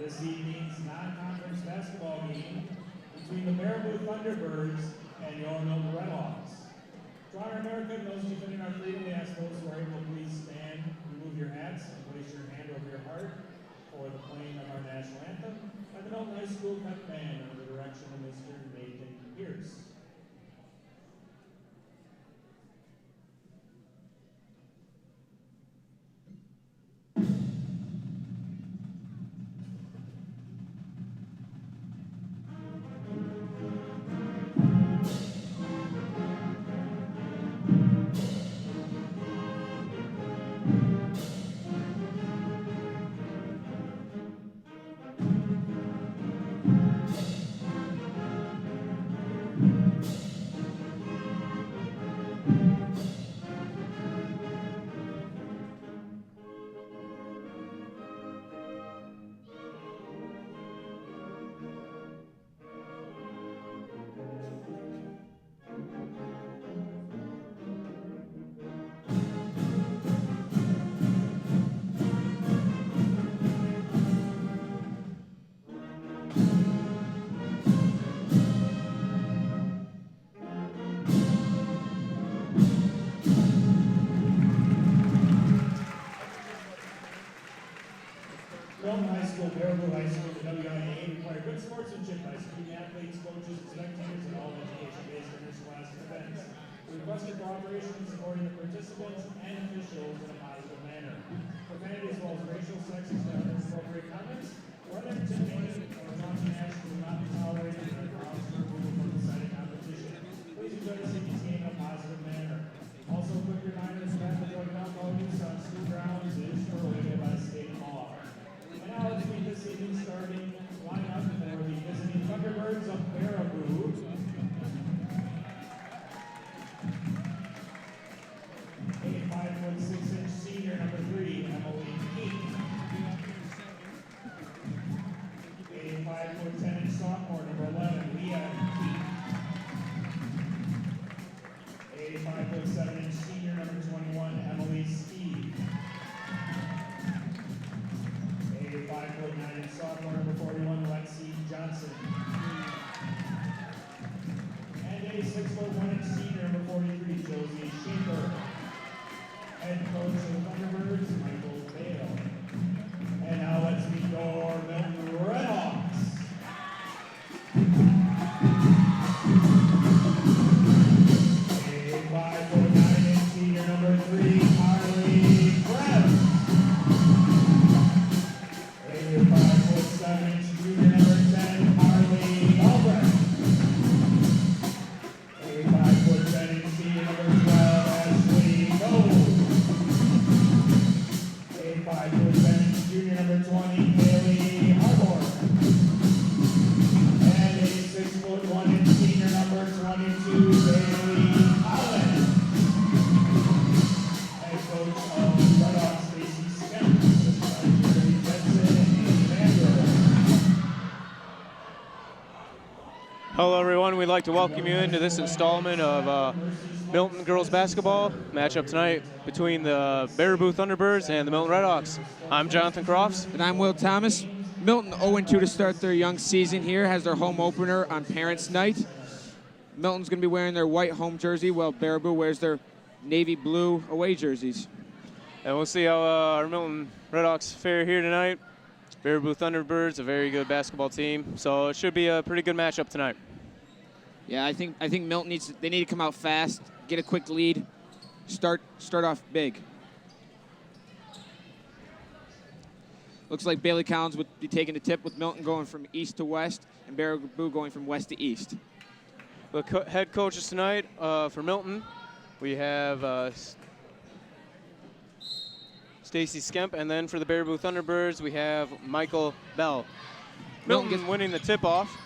this evening's non-conference basketball game between the Baraboo Thunderbirds and your Milton Redhawks. To honor America and those defending our freedom, we ask those who are able to please stand, remove your hats, and place your hand over your heart for the playing of our national anthem by the Milton High School Pep Band under the direction of Mr. Nathan Pierce. Baraboo High School, the WIA require good sportsmanship by student athletes, coaches, and spectators in all education-based interscholastic events. We request your cooperation in supporting the participants and officials in a positive manner. Profanity as well as racial, sexist, and inappropriate comments, whether intimidating or taunting acts will not be tolerated and are grounds for removal from the site of competition. Please enjoy the city's game in a positive manner. Also, a quick reminder that the drug and alcohol use on school grounds is prohibited by state law. Now let's meet this evening starting lineup for the visiting Thunderbirds of Baraboo. A 5'6" senior, number 3, Emily Keek. A 5'10" sophomore, number 11, Leah Keek. A 5'7" senior, number 21, Emily Steve. 5'9" sophomore, number 41, Lexi Johnson. And a 6'1" senior, number 43, Josie Schaefer. Head coach of the Thunderbirds, Michael Bale. And now let's meet your Milton Redhawks. A 5'9" senior, number 3, Harley Brett. 5'7" junior, number 10, Harley Albrecht. A 5'10" senior, number 12, Ashley Gold. A 5'10" junior, number 20, Haley Harbor. And a 6'1" senior, number 22, Bailey Holland. Head coach of Redhawks, Stacy Skemp. Hello everyone, we'd like to welcome you into this installment of Milton girls basketball matchup tonight between the Baraboo Thunderbirds and the Milton Redhawks. I'm Jonathan Crofts. And I'm Will Thomas. Milton 0-2 to start their young season here, has their home opener on Parents' Night. Milton's going to be wearing their white home jersey while Baraboo wears their navy blue away jerseys. And we'll see how our Milton Redhawks fare here tonight. Baraboo Thunderbirds, a very good basketball team, so it should be a pretty good matchup tonight. Yeah, I think Milton need to come out fast, get a quick lead, start off big. Looks like Bailey Collins would be taking the tip with Milton going from east to west and Baraboo going from west to east. The head coaches tonight for Milton, we have Stacy Skemp, and then for the Baraboo Thunderbirds, we have Michael Bell. Milton winning the tip-off.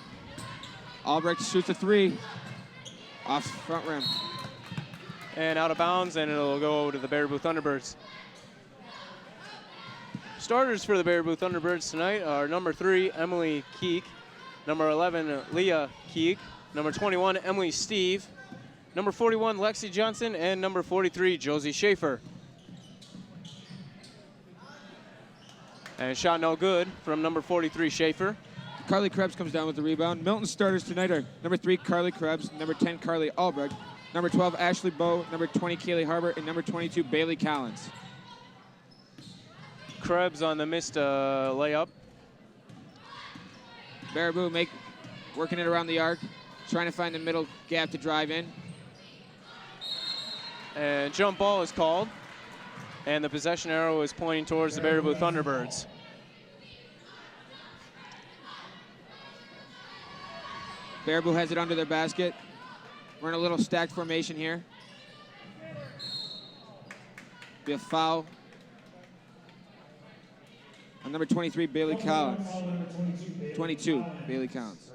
Albrecht shoots a 3 off front rim. And out of bounds, and it'll go to the Baraboo Thunderbirds. Starters for the Baraboo Thunderbirds tonight are number 3, Emily Keek, number 11, Leah Keek, number 21, Emily Steve, number 41, Lexi Johnson, and number 43, Josie Schaefer. And shot no good from number 43, Schaefer. Carly Krebs comes down with the rebound. Milton starters tonight are number 3, Carly Krebs, number 10, Carly Albrecht, number 12, Ashley Bowe, number 20, Kaylee Harbert, and number 22, Bailey Collins. Krebs on the missed layup. Baraboo working it around the arc, trying to find the middle gap to drive in. And jump ball is called. And the possession arrow is pointing towards the Baraboo Thunderbirds. Baraboo has it under their basket. We're in a little stacked formation here. Be a foul on number 23, Bailey Collins. 22, Bailey Collins.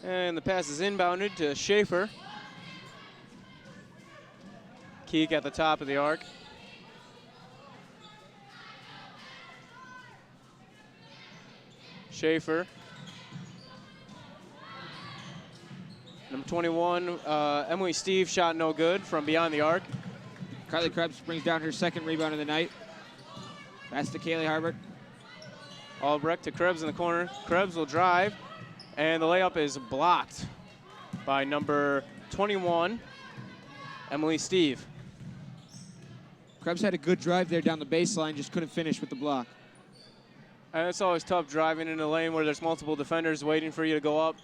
And the pass is inbounded to Schaefer. Keek at the top of the arc. Schaefer. Number 21, Emily Steve, shot no good from beyond the arc. Carly Krebs brings down her second rebound of the night. Pass to Kaylee Harbert. Albrecht to Krebs in the corner. Krebs will drive, and the layup is blocked by number 21, Emily Steve. Krebs had a good drive there down the baseline, just couldn't finish with the block. And it's always tough driving in a lane where there's multiple defenders waiting for you to go up.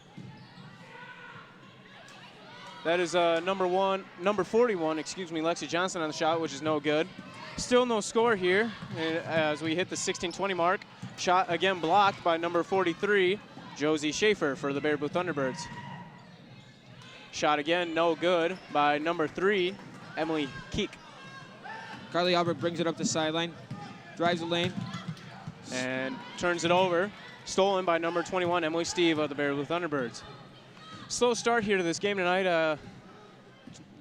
That is number 41, Lexi Johnson on the shot, which is no good. Still no score here as we hit the 16-20 mark. Shot again blocked by number 43, Josie Schaefer for the Baraboo Thunderbirds. Shot again no good by number 3, Emily Keek. Carly Albert brings it up the sideline, drives the lane, and turns it over. Stolen by number 21, Emily Steve of the Baraboo Thunderbirds. Slow start here to this game tonight.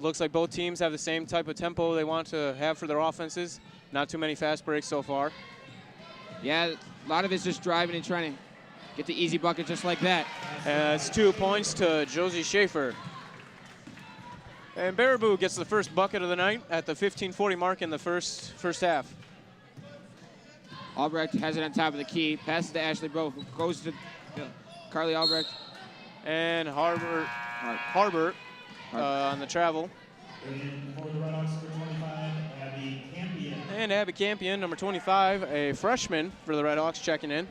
Looks like both teams have the same type of tempo they want to have for their offenses. Not too many fast breaks so far. Yeah, a lot of it's just driving and trying to get the easy bucket just like that. It's 2 points to Josie Schaefer. And Baraboo gets the first bucket of the night at the 15:40 mark in the first half. Albrecht has it on top of the key, passes to Ashley Bowe, who goes to Carly Albrecht. And Harbert on the travel. And for the Red Hawks, number 25, Abby Campion. And Abby Campion, number 25, a freshman for the Red Hawks, checking in.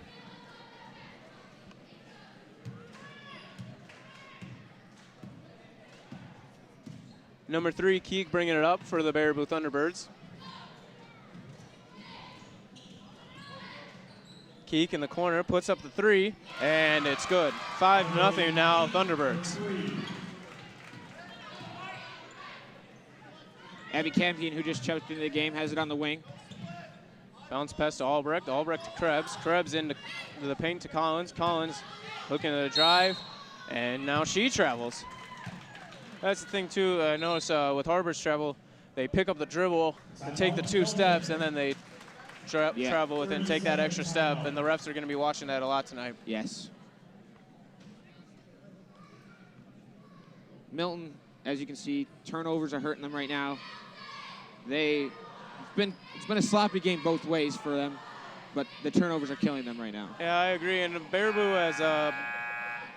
Number 3, Keek bringing it up for the Baraboo Thunderbirds. Keek in the corner, puts up the 3, and it's good. 5-0 now, Thunderbirds. Abby Campion, who just choked into the game, has it on the wing. Bounce pass to Albrecht, Albrecht to Krebs. Krebs into the paint to Collins. Collins looking at the drive, and now she travels. That's the thing, too. I notice with Harbor's travel, they pick up the dribble and take the 2 steps, and then they travel with it and take that extra step, and the refs are going to be watching that a lot tonight. Yes. Milton, as you can see, turnovers are hurting them right now. It's been a sloppy game both ways for them, but the turnovers are killing them right now. Yeah, I agree. And Baraboo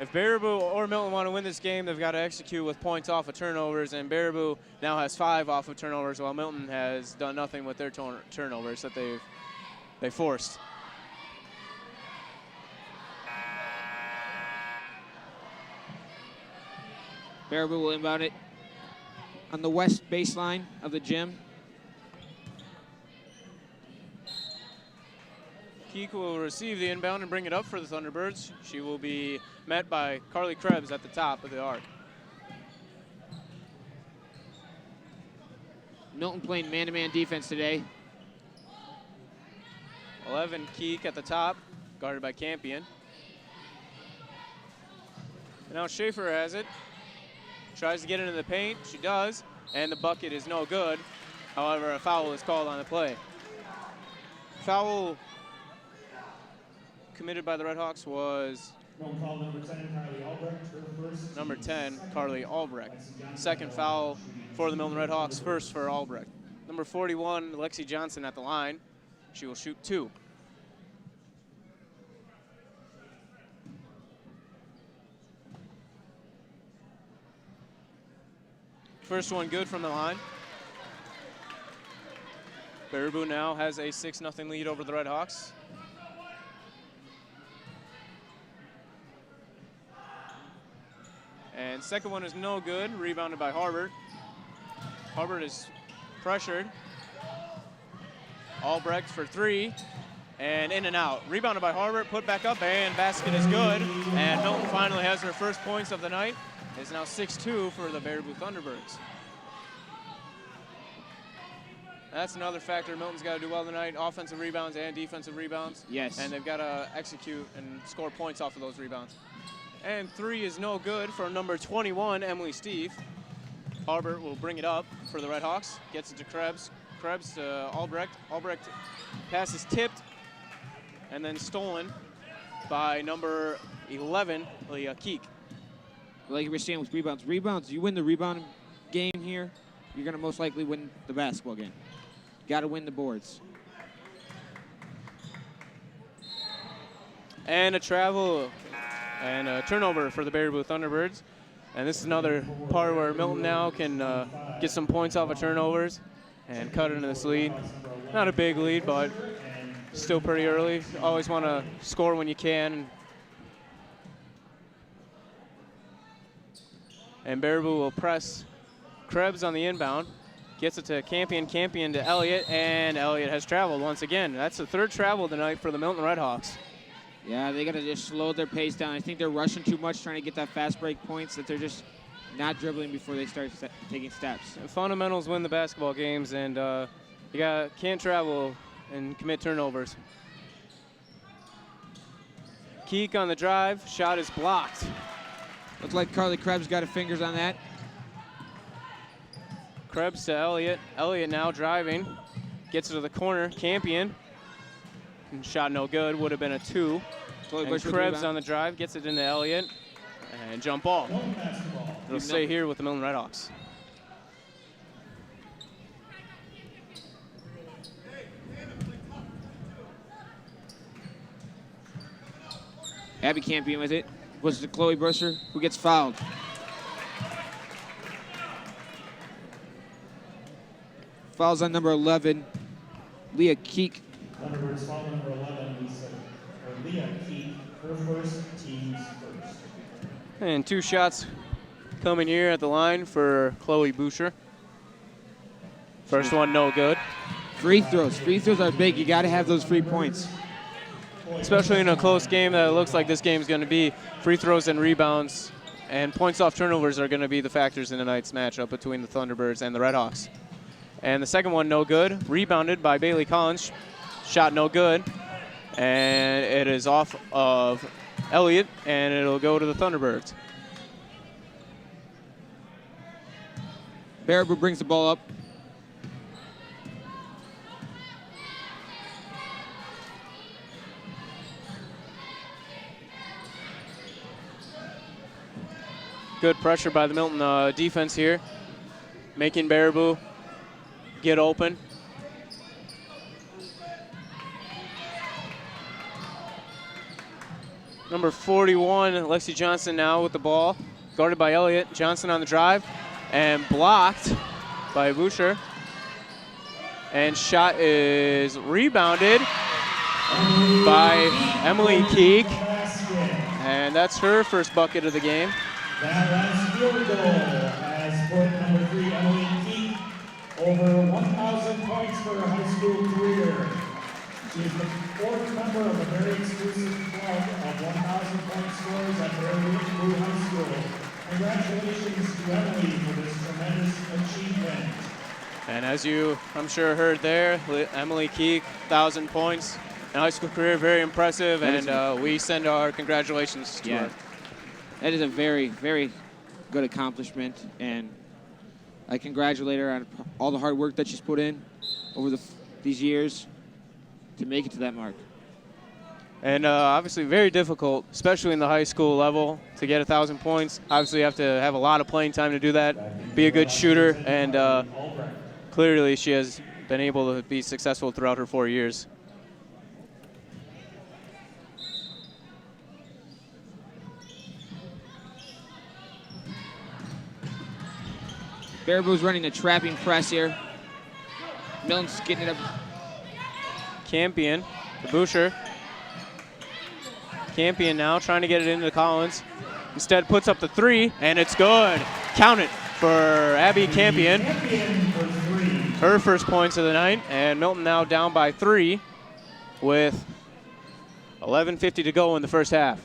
if Baraboo or Milton want to win this game, they've got to execute with points off of turnovers, and Baraboo now has 5 off of turnovers, while Milton has done nothing with their turnovers that they forced. Baraboo will inbound it on the west baseline of the gym. Keek will receive the inbound and bring it up for the Thunderbirds. She will be met by Carly Krebs at the top of the arc. Milton playing man-to-man defense today. 11, Keek at the top, guarded by Campion. And now Schaefer has it. Tries to get into the paint. She does, and the bucket is no good. However, a foul is called on the play. Foul committed by the Red Hawks was Milton foul number 10, Carly Albrecht, her first. Number team's 10, second. Carly Albrecht. Lexi Johnson Second at the foul line, shooting for the Milton two. Redhawks, first for Albrecht. Number 41, Lexi Johnson at the line. She will shoot 2. First one good from the line. Baraboo now has a 6-0 lead over the Redhawks. And second one is no good, rebounded by Harbert. Harbert is pressured. Albrecht for 3, and in and out. Rebounded by Harbert, put back up, and basket is good. And Milton finally has their first points of the night. It's now 6-2 for the Baraboo Thunderbirds. That's another factor Milton's got to do well tonight, offensive rebounds and defensive rebounds. Yes. And they've got to execute and score points off of those rebounds. And 3 is no good for number 21, Emily Steve. Harbert will bring it up for the Redhawks, gets it to Krebs. Krebs to Albrecht. Albrecht pass is tipped and then stolen by number 11, Leah Keek. Like you were saying with rebounds. Rebounds, you win the rebound game here, you're going to most likely win the basketball game. Got to win the boards. And a travel and a turnover for the Baraboo Thunderbirds. And this is another part where Milton now can get some points off of turnovers and cut into this lead. Not a big lead, but still pretty early. Always want to score when you can. And Baraboo will press Krebs on the inbound. Gets it to Campion, Campion to Elliott, and Elliott has traveled once again. That's the 3rd travel tonight for the Milton Redhawks. Yeah, they got to just slow their pace down. I think they're rushing too much, trying to get that fast break points, that they're just not dribbling before they start taking steps. Fundamentals win the basketball games, and you can't travel and commit turnovers. Keek on the drive, shot is blocked. Looks like Carly Krebs got her fingers on that. Krebs to Elliott. Elliott now driving. Gets it to the corner. Campion. And shot no good. Would have been a 2. And Krebs on the drive. Gets it into Elliott. And jump ball. It'll stay here with the Milton Redhawks. Abby Campion with it. Was it Chloe Brusser who gets fouled? Fouls on number 11, Leah Keek. Thunderbirds foul number 11, Leah Keek, her first, team's first. And 2 shots coming here at the line for Chloe Boucher. First one no good. Free throws. Free throws are big. You got to have those free points. Especially in a close game that it looks like this game is going to be. Free throws and rebounds and points off turnovers are going to be the factors in tonight's matchup between the Thunderbirds and the Redhawks. And the second one no good. Rebounded by Bailey Collins. Shot no good. And it is off of Elliott, and it'll go to the Thunderbirds. Baraboo brings the ball up. Good pressure by the Milton defense here, making Baraboo get open. Number 41, Lexi Johnson now with the ball, guarded by Elliott. Johnson on the drive, and blocked by Boucher. And shot is rebounded by Emily Keek. And that's her first bucket of the game. That last field goal has put number 3, Emily Keek, over 1,000 points for her high school career. She is the 4th member of a very exclusive club of 1,000 point scorers at Baraboo High School. Congratulations to Emily for this tremendous achievement. And as you, I'm sure, heard there, Emily Keek, 1,000 points in high school career, very impressive, and we send our congratulations to her. That is a very, very good accomplishment, and I congratulate her on all the hard work that she's put in over these years to make it to that mark. And obviously very difficult, especially in the high school level, to get 1,000 points. Obviously you have to have a lot of playing time to do that, be a good shooter, and clearly she has been able to be successful throughout her 4 years. Baraboo's running a trapping press here. Milton's getting it up. Campion to Boucher. Campion now trying to get it into Collins. Instead puts up the 3, and it's good. Count it for Abby Campion. Her first points of the night, and Milton now down by 3 with 11:50 to go in the first half.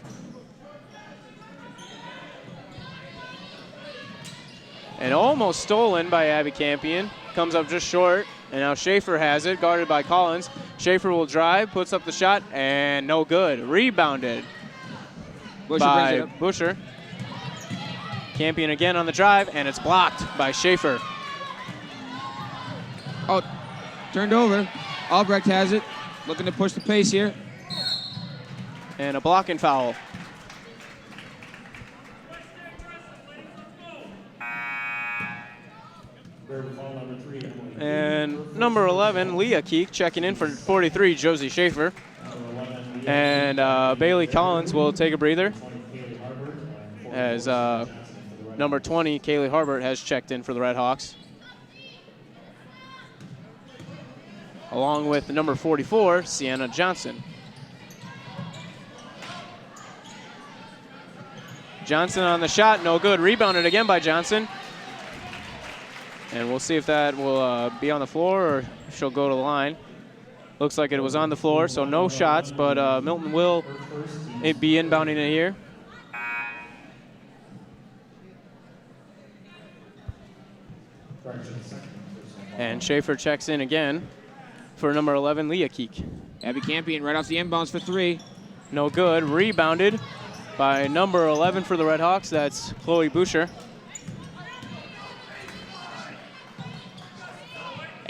And almost stolen by Abby Campion. Comes up just short, and now Schaefer has it, guarded by Collins. Schaefer will drive, puts up the shot, and no good. Rebounded by Busher. Campion again on the drive, and it's blocked by Schaefer. Oh, turned over. Albrecht has it, looking to push the pace here. And a blocking foul. And number 11, Leah Keek, checking in for 43, Josie Schaefer. And Bailey Collins will take a breather as number 20, Kaylee Harbert, has checked in for the Red Hawks. Along with number 44, Sienna Johnson. Johnson on the shot, no good. Rebounded again by Johnson. And we'll see if that will be on the floor or if she'll go to the line. Looks like it was on the floor, so no shots, but Milton will be inbounding it here. And Schaefer checks in again for number 11, Leah Keek. Abby Campion right off the inbounds for 3. No good. Rebounded by number 11 for the Red Hawks. That's Chloe Boucher.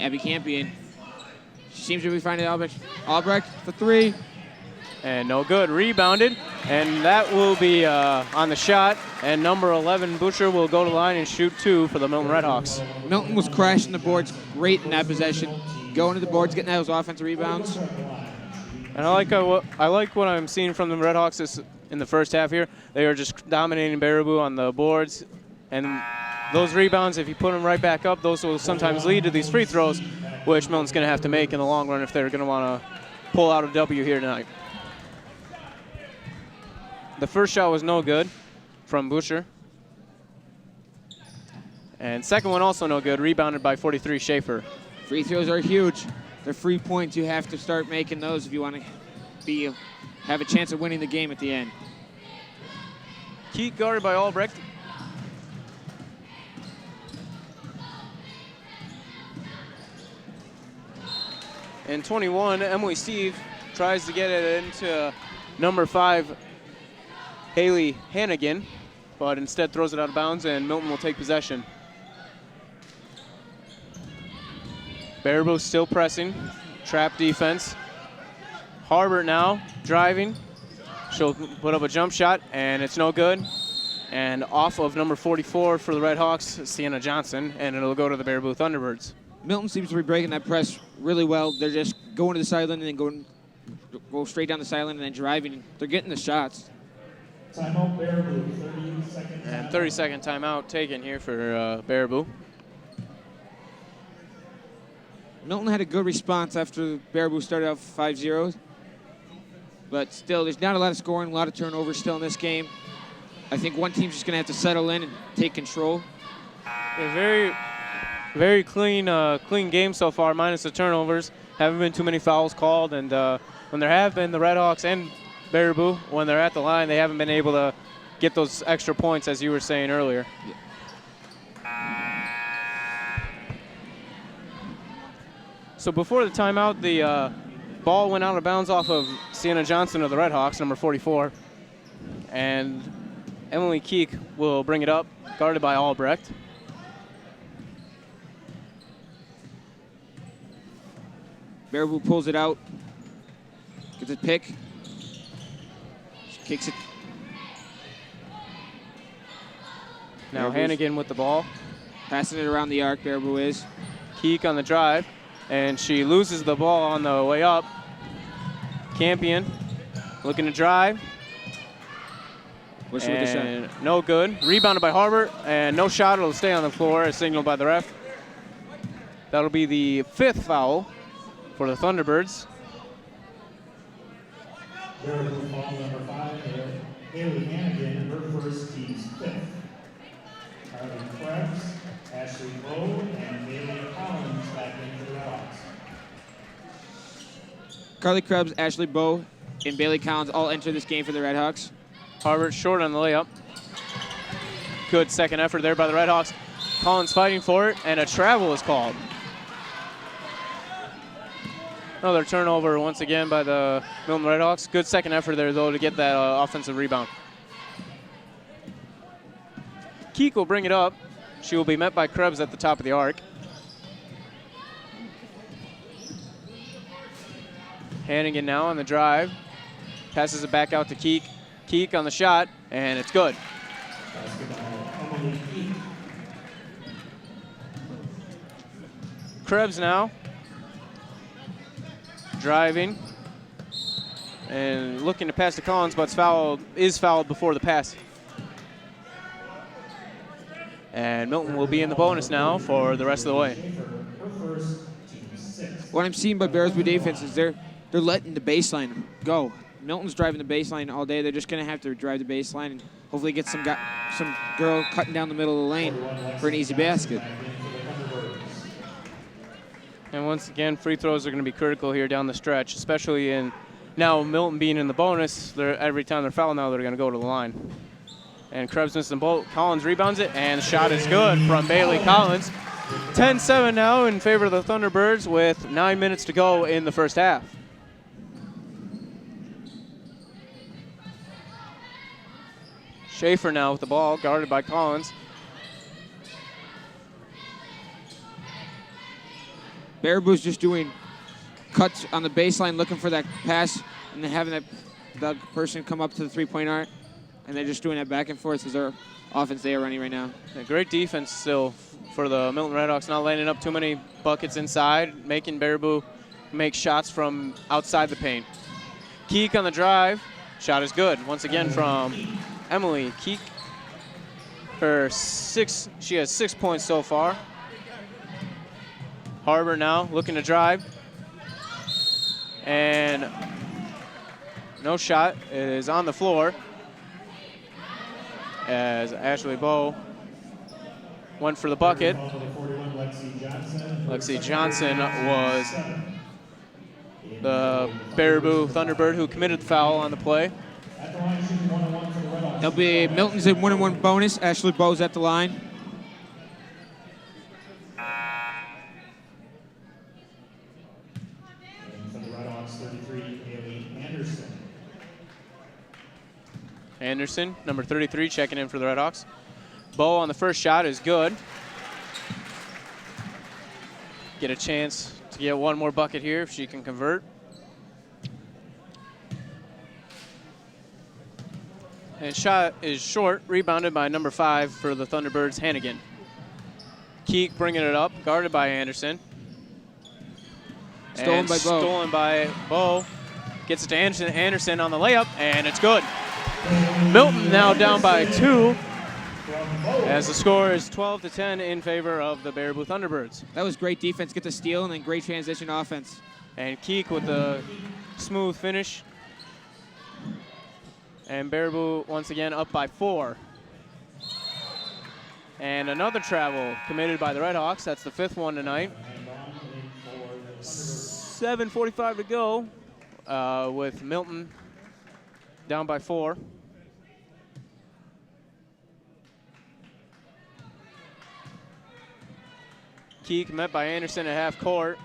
Abby Campion. She seems to be finding Albrecht. Albrecht for 3. And no good. Rebounded. And that will be on the shot. And number 11, Boucher, will go to the line and shoot 2 for the Milton Red Hawks. Milton was crashing the boards great in that possession. Going to the boards, getting those offensive rebounds. And I like what I'm seeing from the Red Hawks in the first half here. They are just dominating Baraboo on the boards. And those rebounds, if you put them right back up, those will sometimes lead to these free throws, which Milton's going to have to make in the long run if they're going to want to pull out a W here tonight. The first shot was no good from Boucher. And second one also no good, rebounded by 43, Schaefer. Free throws are huge. They're free points. You have to start making those if you want to have a chance of winning the game at the end. Keek guarded by Albrecht. And 21, Emily Steve tries to get it into number 5, Haley Hannigan, but instead throws it out of bounds, and Milton will take possession. Baraboo still pressing, trap defense. Harbert now driving. She'll put up a jump shot, and it's no good. And off of number 44 for the Red Hawks, Sienna Johnson, and it'll go to the Baraboo Thunderbirds. Milton seems to be breaking that press really well. They're just going to the sideline and then go straight down the sideline and then driving. They're getting the shots. Timeout, Baraboo, 30-second timeout. And 30-second timeout taken here for Baraboo. Milton had a good response after Baraboo started out 5-0. But still, there's not a lot of scoring, a lot of turnovers still in this game. I think one team's just going to have to settle in and take control. A very clean game so far, minus the turnovers. Haven't been too many fouls called, and when there have been, the Red Hawks and Baraboo, when they're at the line, they haven't been able to get those extra points, as you were saying earlier. Yeah. So before the timeout, the ball went out of bounds off of Sienna Johnson of the Red Hawks, number 44. And Emily Keek will bring it up, guarded by Albrecht. Baraboo pulls it out, gets a pick. Kicks it. Now Baraboo's Hannigan with the ball. passing it around the arc, Baraboo is. Keek on the drive, and she loses the ball on the way up. Campion looking to drive. What's with the shot? And no good. Rebounded by Harbert, and no shot. It'll stay on the floor as signaled by the ref. That'll be the 5th foul for the Thunderbirds. Baraboo foul number 5, Haley Hannigan, her first, team's 5th. Carly Krebs, Ashley Bowe, and Bailey Collins back in for the Redhawks. Carly Krebs, Ashley Bowe, and Bailey Collins all enter this game for the Redhawks. Harbert short on the layup. Good second effort there by the Redhawks. Collins fighting for it, and a travel is called. Another turnover once again by the Milton Redhawks. Good second effort there, though, to get that offensive rebound. Keek will bring it up. She will be met by Krebs at the top of the arc. Hannigan now on the drive. Passes it back out to Keek. Keek on the shot, and it's good. Krebs now. Driving. And looking to pass to Collins, but is fouled before the pass. And Milton will be in the bonus now for the rest of the way. What I'm seeing by Baraboo defense is they're letting the baseline go. Milton's driving the baseline all day. They're just going to have to drive the baseline and hopefully get some girl cutting down the middle of the lane for an easy basket. And once again, free throws are going to be critical here down the stretch, especially in now Milton being in the bonus. Every time they're fouled now, they're going to go to the line. And Krebs missed the ball. Collins rebounds it, and the shot is good from Bailey Collins. 10-7 now in favor of the Thunderbirds with 9 minutes to go in the first half. Schaefer now with the ball, guarded by Collins. Baraboo's just doing cuts on the baseline, looking for that pass, and then having the person come up to the three-point arc, and they're just doing that back and forth as their offense they are running right now. A great defense still for the Milton Redhawks, not landing up too many buckets inside, making Baraboo make shots from outside the paint. Keek on the drive. Shot is good. Once again from Emily Keek. She has 6 points so far. Harbert now looking to drive. And no shot. It is on the floor as Ashley Bowe went for the bucket. Lexi Johnson was the Baraboo Thunderbird who committed the foul on the play. There'll be Milton's in 1-1 bonus. Ashley Bowe's at the line. And for the Redhawks, 33, Haley Anderson. Anderson, number 33, checking in for the Redhawks. Bowe on the first shot is good. Get a chance to get one more bucket here if she can convert. And shot is short, rebounded by number 5 for the Thunderbirds, Hannigan. Keek bringing it up, guarded by Anderson. Stolen by Bowe. Stolen by Bowe. Gets it to Anderson. Anderson on the layup, and it's good. Milton now down by 2, as the score is 12-10 in favor of the Baraboo Thunderbirds. That was great defense. Get the steal and then great transition offense. And Keek with the smooth finish. And Baraboo once again up by 4. And another travel committed by the Redhawks. That's the 5th one tonight. 7:45 to go with Milton down by 4. Keek met by Anderson at half court.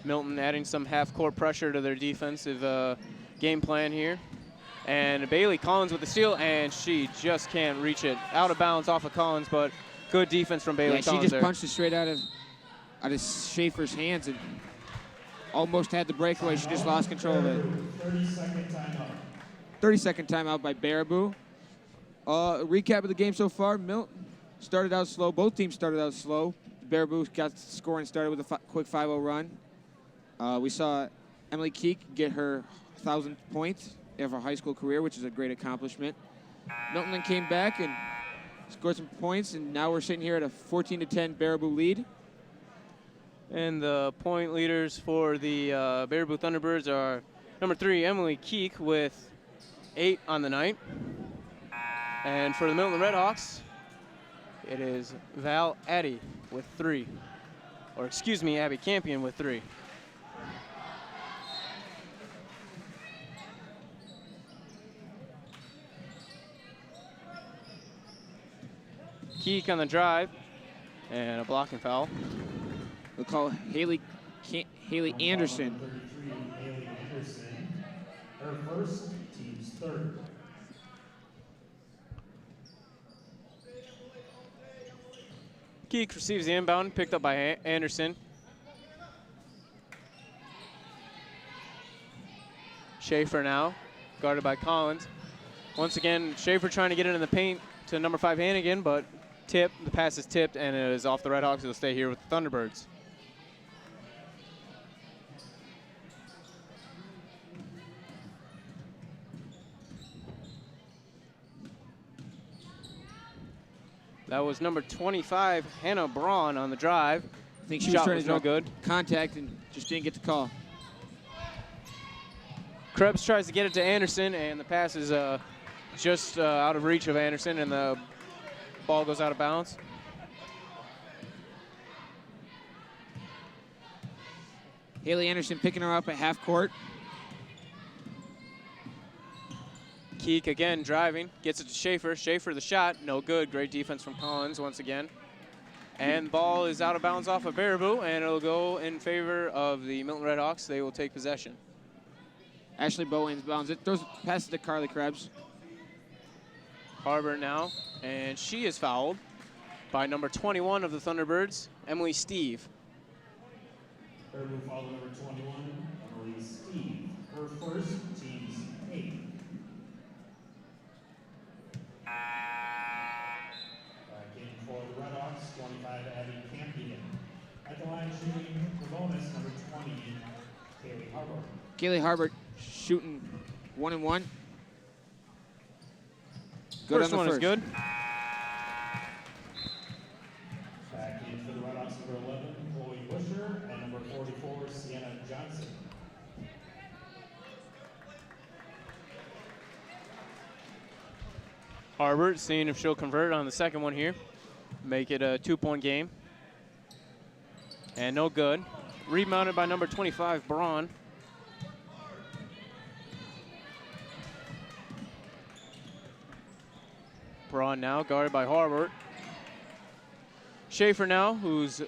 Milton adding some half court pressure to their defensive game plan here. And Bailey Collins with the steal, and she just can't reach it. Out of bounds off of Collins, but good defense from Bailey Collins. She just there. punched it straight out of Schaefer's hands and almost had the breakaway. She just lost control of it. 30-second timeout. 30-second timeout by Baraboo. Recap of the game so far. Milton started out slow. Both teams started out slow. Baraboo got scoring started with a quick 5-0 run. We saw Emily Keek get her 1,000th point of her high school career, which is a great accomplishment. Milton then came back and scored some points, and now we're sitting here at a 14-10 Baraboo lead. And the point leaders for the Baraboo Thunderbirds are number 3, Emily Keek, with 8 on the night. And for the Milton Redhawks, it is Val Addy with 3. Or excuse me, Abby Campion with 3. Keek on the drive, and a blocking foul. We'll call Haley Anderson. 33, Haley Anderson. Her first, team's third. Keek receives the inbound, picked up by Anderson. Schaefer now, guarded by Collins. Once again, Schaefer trying to get into the paint to number 5 Hannigan, but the pass is tipped, and it is off the Redhawks. It'll stay here with the Thunderbirds. That was number 25, Hannah Braun, on the drive. I think she was Shot trying was to no draw good. contact and just didn't get the call. Krebs tries to get it to Anderson, and the pass is just out of reach of Anderson, and the ball goes out of bounds. Haley Anderson picking her up at half court. Keek again driving, gets it to Schaefer. Schaefer the shot, no good. Great defense from Collins once again. And ball is out of bounds off of Baraboo, and it'll go in favor of the Milton Redhawks. They will take possession. Ashley Bowen bounds it, throws passes to Carly Krebs. Harbor now, and she is fouled by number 21 of the Thunderbirds, Emily Steve. Baraboo foul number 21, Emily Steve. Her first, team's 8. Back in for the Redhawks, 25, Abby Campion. At the line shooting the bonus, number 20, Kaylee Harbor. Kaylee Harbor shooting 1 and 1. Good First on the one first. is good. Back in for the Redhawks, number 11, Chloe Busher, and number 44, Sienna Johnson. Harbor seeing if she'll convert on the second one here. Make it a 2-point game. And no good. Rebounded by number 25, Braun. Braun now guarded by Harbor. Schaefer now, who's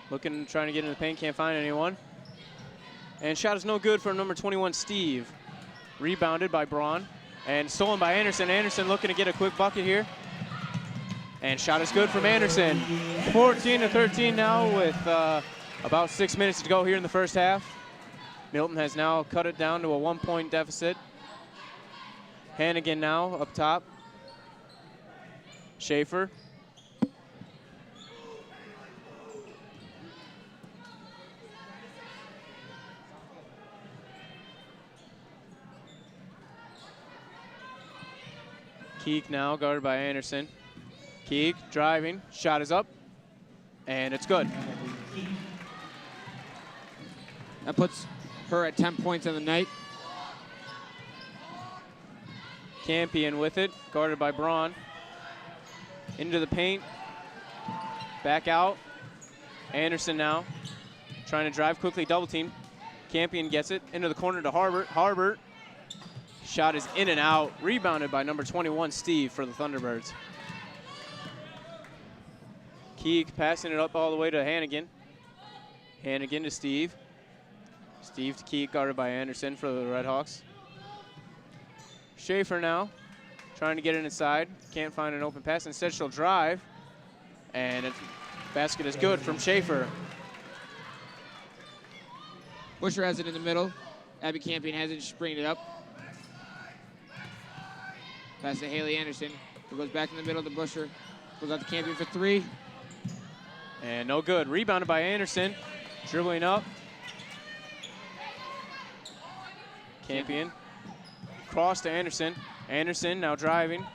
trying to get in the paint, can't find anyone. And shot is no good for number 21, Steve. Rebounded by Braun and stolen by Anderson. Anderson looking to get a quick bucket here. And shot is good from Anderson. 14-13 now with about 6 minutes to go here in the first half. Milton has now cut it down to a 1-point deficit. Hannigan now up top. Schaefer. Keek now guarded by Anderson. Keek driving, shot is up, and it's good. That puts her at 10 points on the night. Campion with it, guarded by Braun. Into the paint, back out. Anderson now, trying to drive quickly, double team. Campion gets it, into the corner to Harbert. Harbert, shot is in and out, rebounded by number 21, Steve, for the Thunderbirds. Keek passing it up all the way to Hannigan. Hannigan to Steve. Steve to Keek, guarded by Anderson for the Redhawks. Schaefer now, trying to get it inside. Can't find an open pass. Instead, she'll drive. And the basket is good from Schaefer. Busher has it in the middle. Abby Campion has it, just bringing it up. Pass to Haley Anderson, who goes back in the middle to Busher. Goes out to Campion for 3. And no good. Rebounded by Anderson. Dribbling up. Campion. Cross to Anderson. Anderson now driving.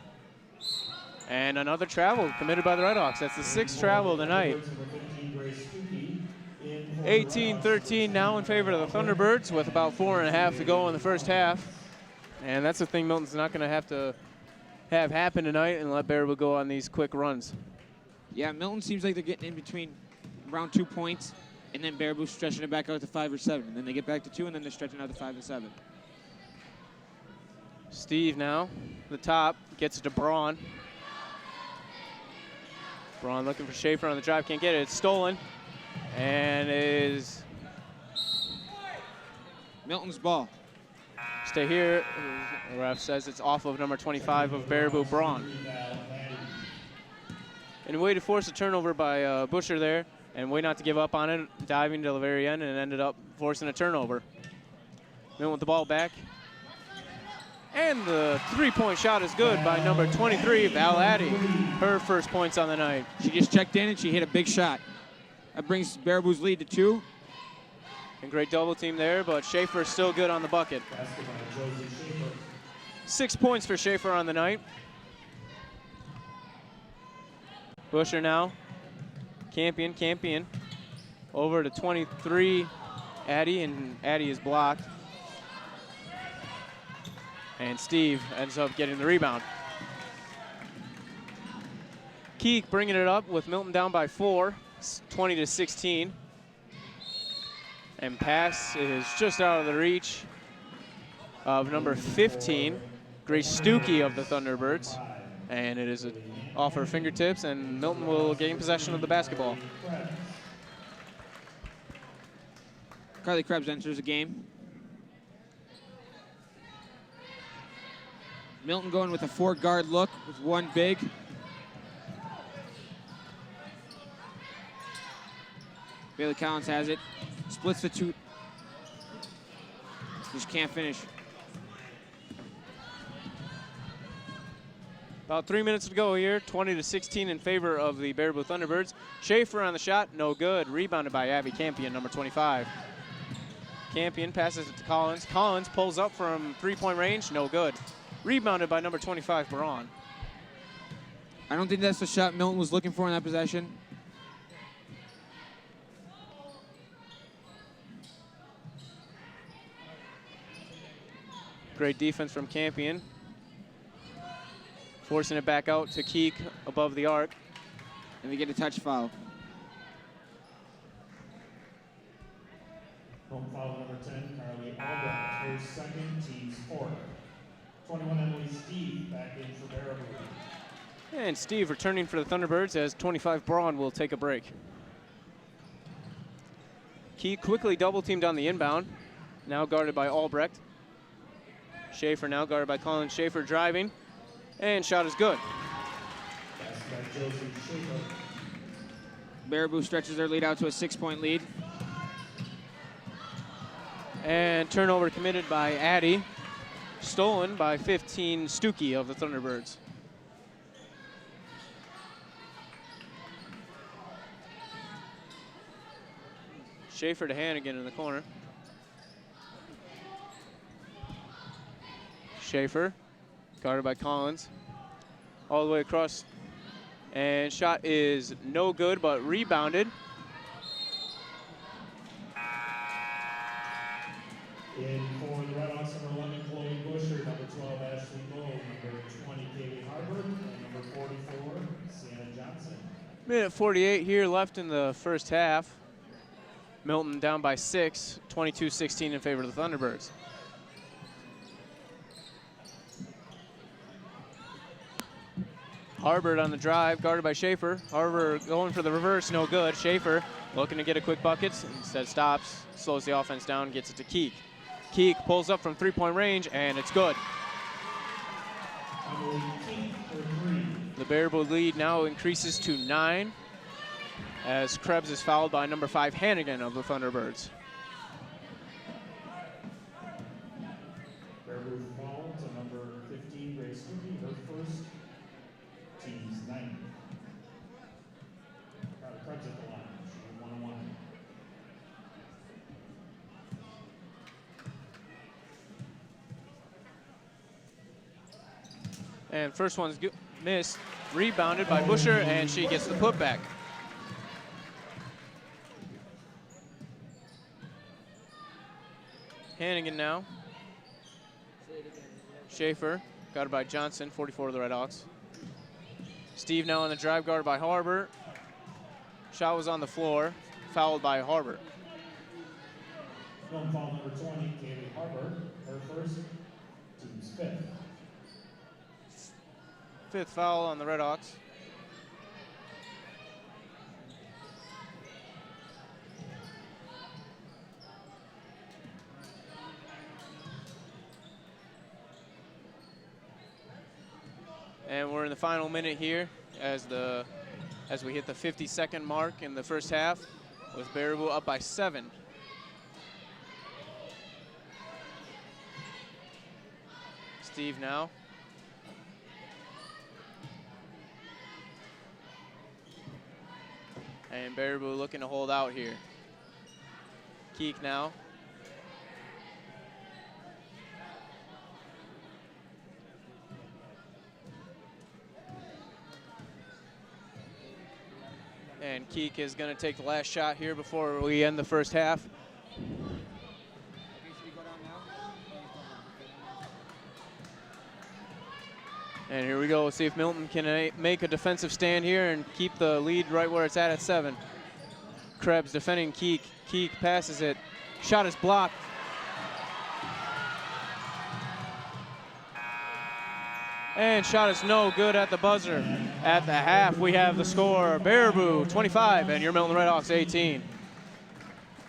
And another travel committed by the Redhawks. That's the 6th travel tonight. 18-13 now in favor of the Thunderbirds with about 4.5 to go in the first half. And that's the thing Milton's not going to have happen tonight and let Baraboo go on these quick runs. Yeah, Milton seems like they're getting in between around 2 points, and then Baraboo stretching it back out to 5 or 7. And then they get back to 2, and then they're stretching out to 5 and 7. Steve now, the top, gets it to Braun. Braun looking for Schaefer on the drive, can't get it. It's stolen, and is Milton's ball. Stay here. The ref says it's off of number 25 of Baraboo, Braun. And a way to force a turnover by Busher there, and way not to give up on it, diving to the very end, and ended up forcing a turnover. Milton with the ball back. And the 3-point shot is good by number 23, Val Addy. Her first points on the night. She just checked in and she hit a big shot. That brings Baraboo's lead to 2. And great double team there, but Schaefer still good on the bucket. 6 points for Schaefer on the night. Busher now. Campion. Over to 23, Addy, and Addy is blocked. And Steve ends up getting the rebound. Keek bringing it up with Milton down by 4, 20-16. And pass is just out of the reach of number 15, Grace Stuckey of the Thunderbirds. And it is off her fingertips, and Milton will gain possession of the basketball. Carly Krebs enters the game. Milton going with a 4-guard look with 1 big. Bailey Collins has it. Splits the 2. Just can't finish. About 3 minutes to go here, 20-16 in favor of the Baraboo Thunderbirds. Schaefer on the shot, no good. Rebounded by Abby Campion, number 25. Campion passes it to Collins. Collins pulls up from 3-point range, no good. Rebounded by number 25, Braun. I don't think that's the shot Milton was looking for in that possession. Great defense from Campion. Forcing it back out to Keek above the arc. And we get a touch foul. Home foul number 10, Carly Albrecht, her second, team's 4th. 21, Emily Steve back in for Baraboo. And Steve returning for the Thunderbirds as 25 Braun will take a break. Keek quickly double teamed on the inbound. Now guarded by Albrecht. Schaefer now guarded by Collins. Schaefer driving. And shot is good. Baraboo stretches their lead out to a 6-point lead. And turnover committed by Addy. Stolen by 15, Stuckey of the Thunderbirds. Schaefer to Hannigan in the corner. Schaefer, guarded by Collins. All the way across. And shot is no good, but rebounded. In for the Redhawks, number 11, Chloe Busher, number 12, Ashley Lowe, number 20, Kaylee Harper, and number 44, Sienna Johnson. Minute 48 here left in the first half. Milton down by 6, 22-16 in favor of the Thunderbirds. Harbert on the drive, guarded by Schaefer. Harbert going for the reverse, no good. Schaefer looking to get a quick bucket, instead stops, slows the offense down, gets it to Keek. Keek pulls up from 3-point range, and it's good. The Baraboo lead now increases to 9 as Krebs is fouled by number 5, Hannigan of the Thunderbirds. Baraboo foul to number 15, Grace Stuckey, her And first one's missed, rebounded by Busher, and she gets the putback. Hannigan now. Schaefer, guarded by Johnson, 44 of the Red Hawks. Steve now on the drive, guarded by Harbert. Shot was on the floor, fouled by Harbert. Film foul number 20, Kaylee Harbert, her first, team's fifth. Fifth foul on the Red Hawks. And we're in the final minute here as we hit the 50-second mark in the first half, with Baraboo up by 7. Steve now. And Baraboo looking to hold out here. Keek now. And Keek is going to take the last shot here before we end the first half. And here we go. We'll see if Milton can make a defensive stand here and keep the lead right where it's at 7. Krebs defending Keek. Keek passes it. Shot is blocked. And shot is no good at the buzzer. At the half, we have the score. Baraboo 25 and your Milton Red Hawks 18.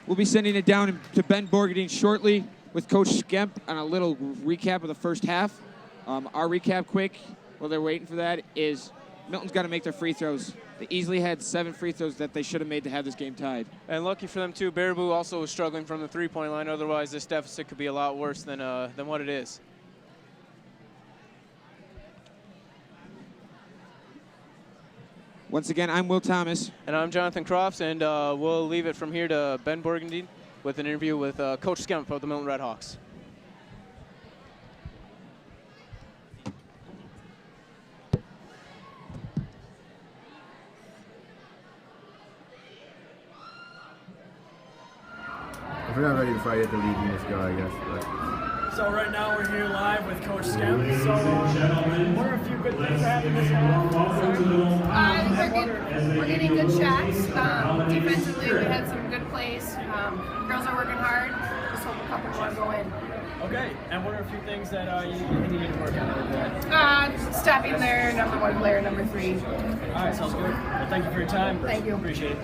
We'll be sending it down to Ben Borgadine shortly with Coach Skemp on a little recap of the first half. Our recap quick, while they're waiting for that, is Milton's got to make their free throws. They easily had 7 free throws that they should have made to have this game tied. And lucky for them, too, Baraboo also was struggling from the three-point line. Otherwise, this deficit could be a lot worse than what it is. Once again, I'm Will Thomas. And I'm Jonathan Crofts, and we'll leave it from here to Ben Borgadine with an interview with Coach Skemp of the Milton Red Hawks. If we're not ready to fight at the lead, we just go, I guess. But. So right now we're here live with Coach Skemp. So what are a few good things that happened this half? We're getting good shots. Defensively, we had some good plays. Girls are working hard. Just hope a couple more go in. Okay, and what are a few things that you think you need to work on? Stopping their number 1 player, number 3. All right, sounds good. Well, thank you for your time. Thank you. Appreciate it.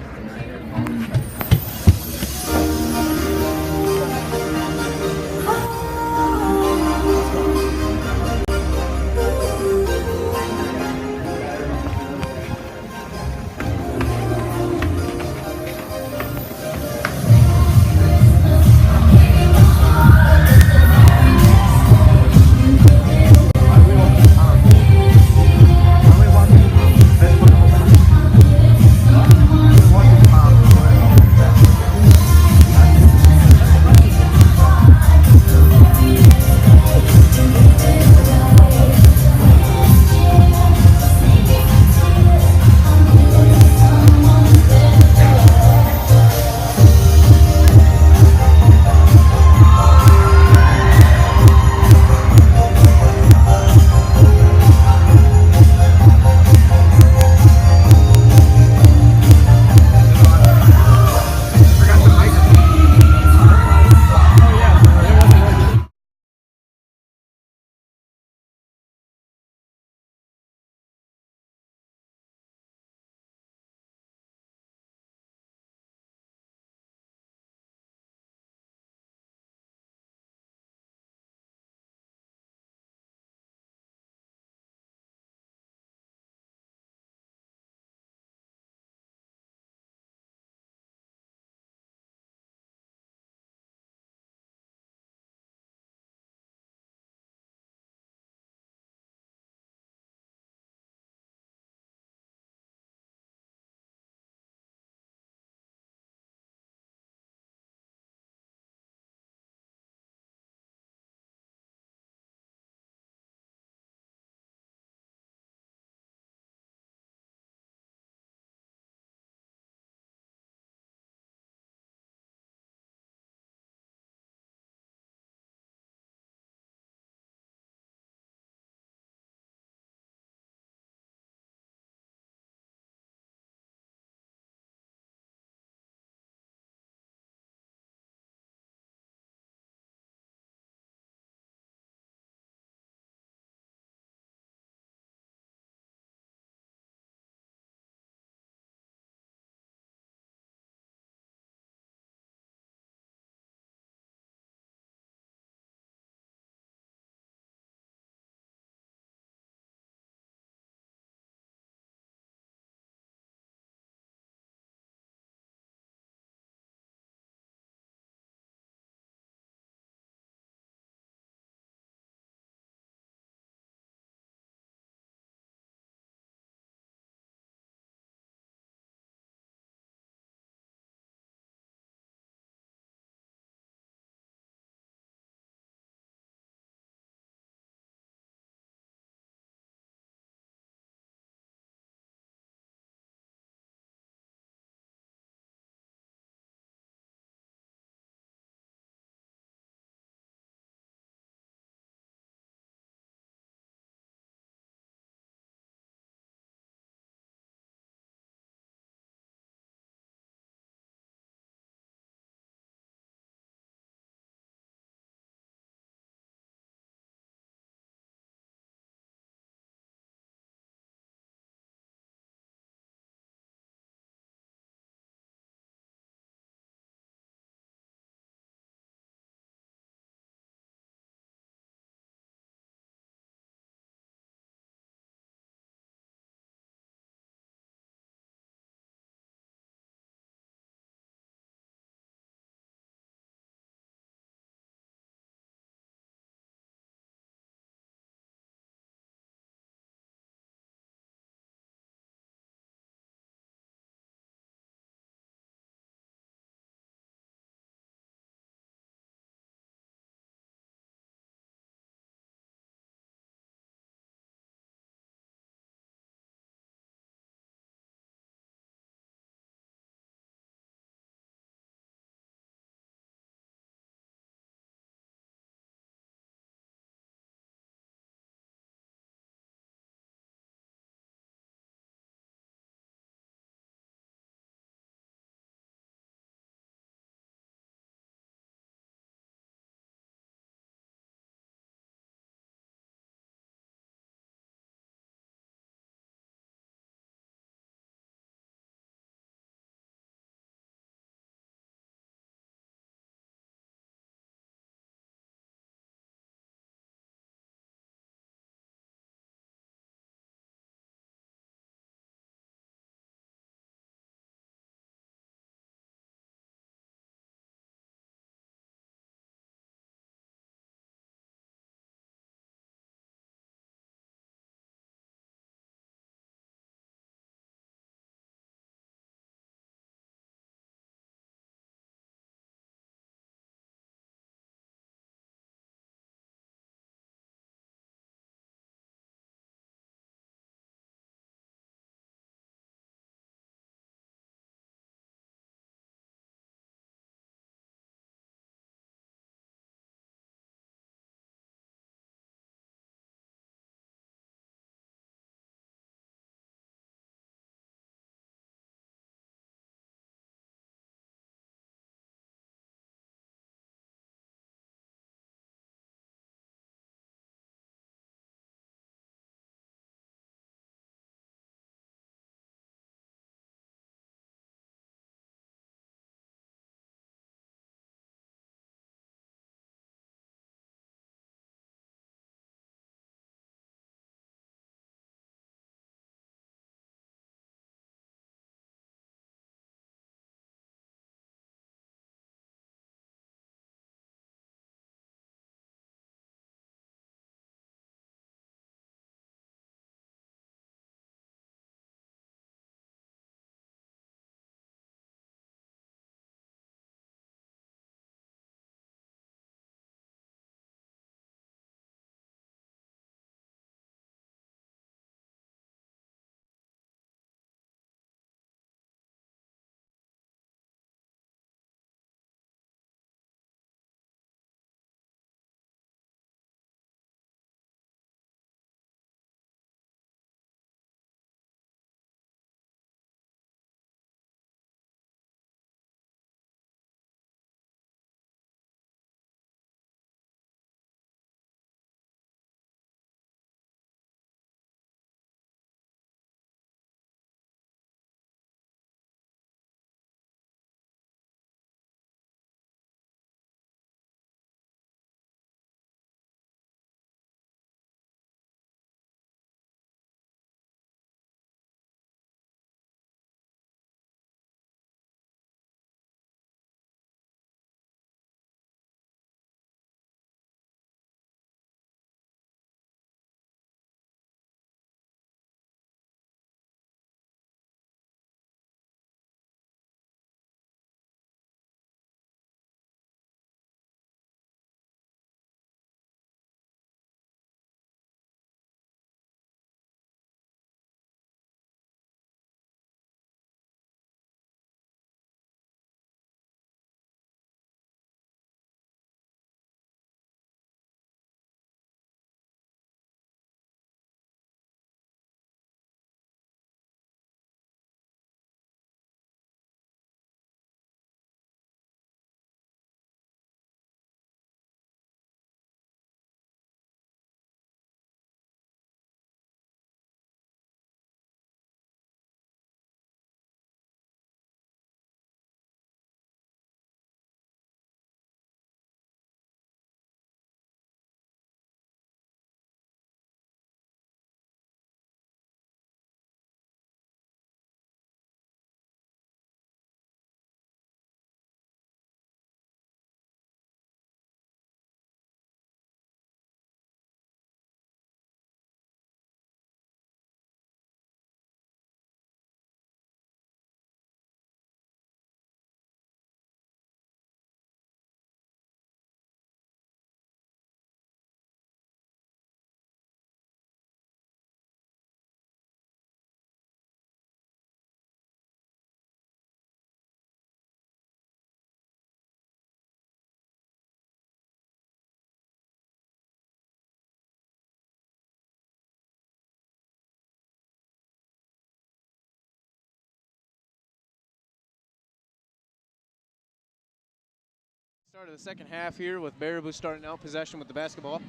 Start of the second half here with Baraboo starting out possession with the basketball.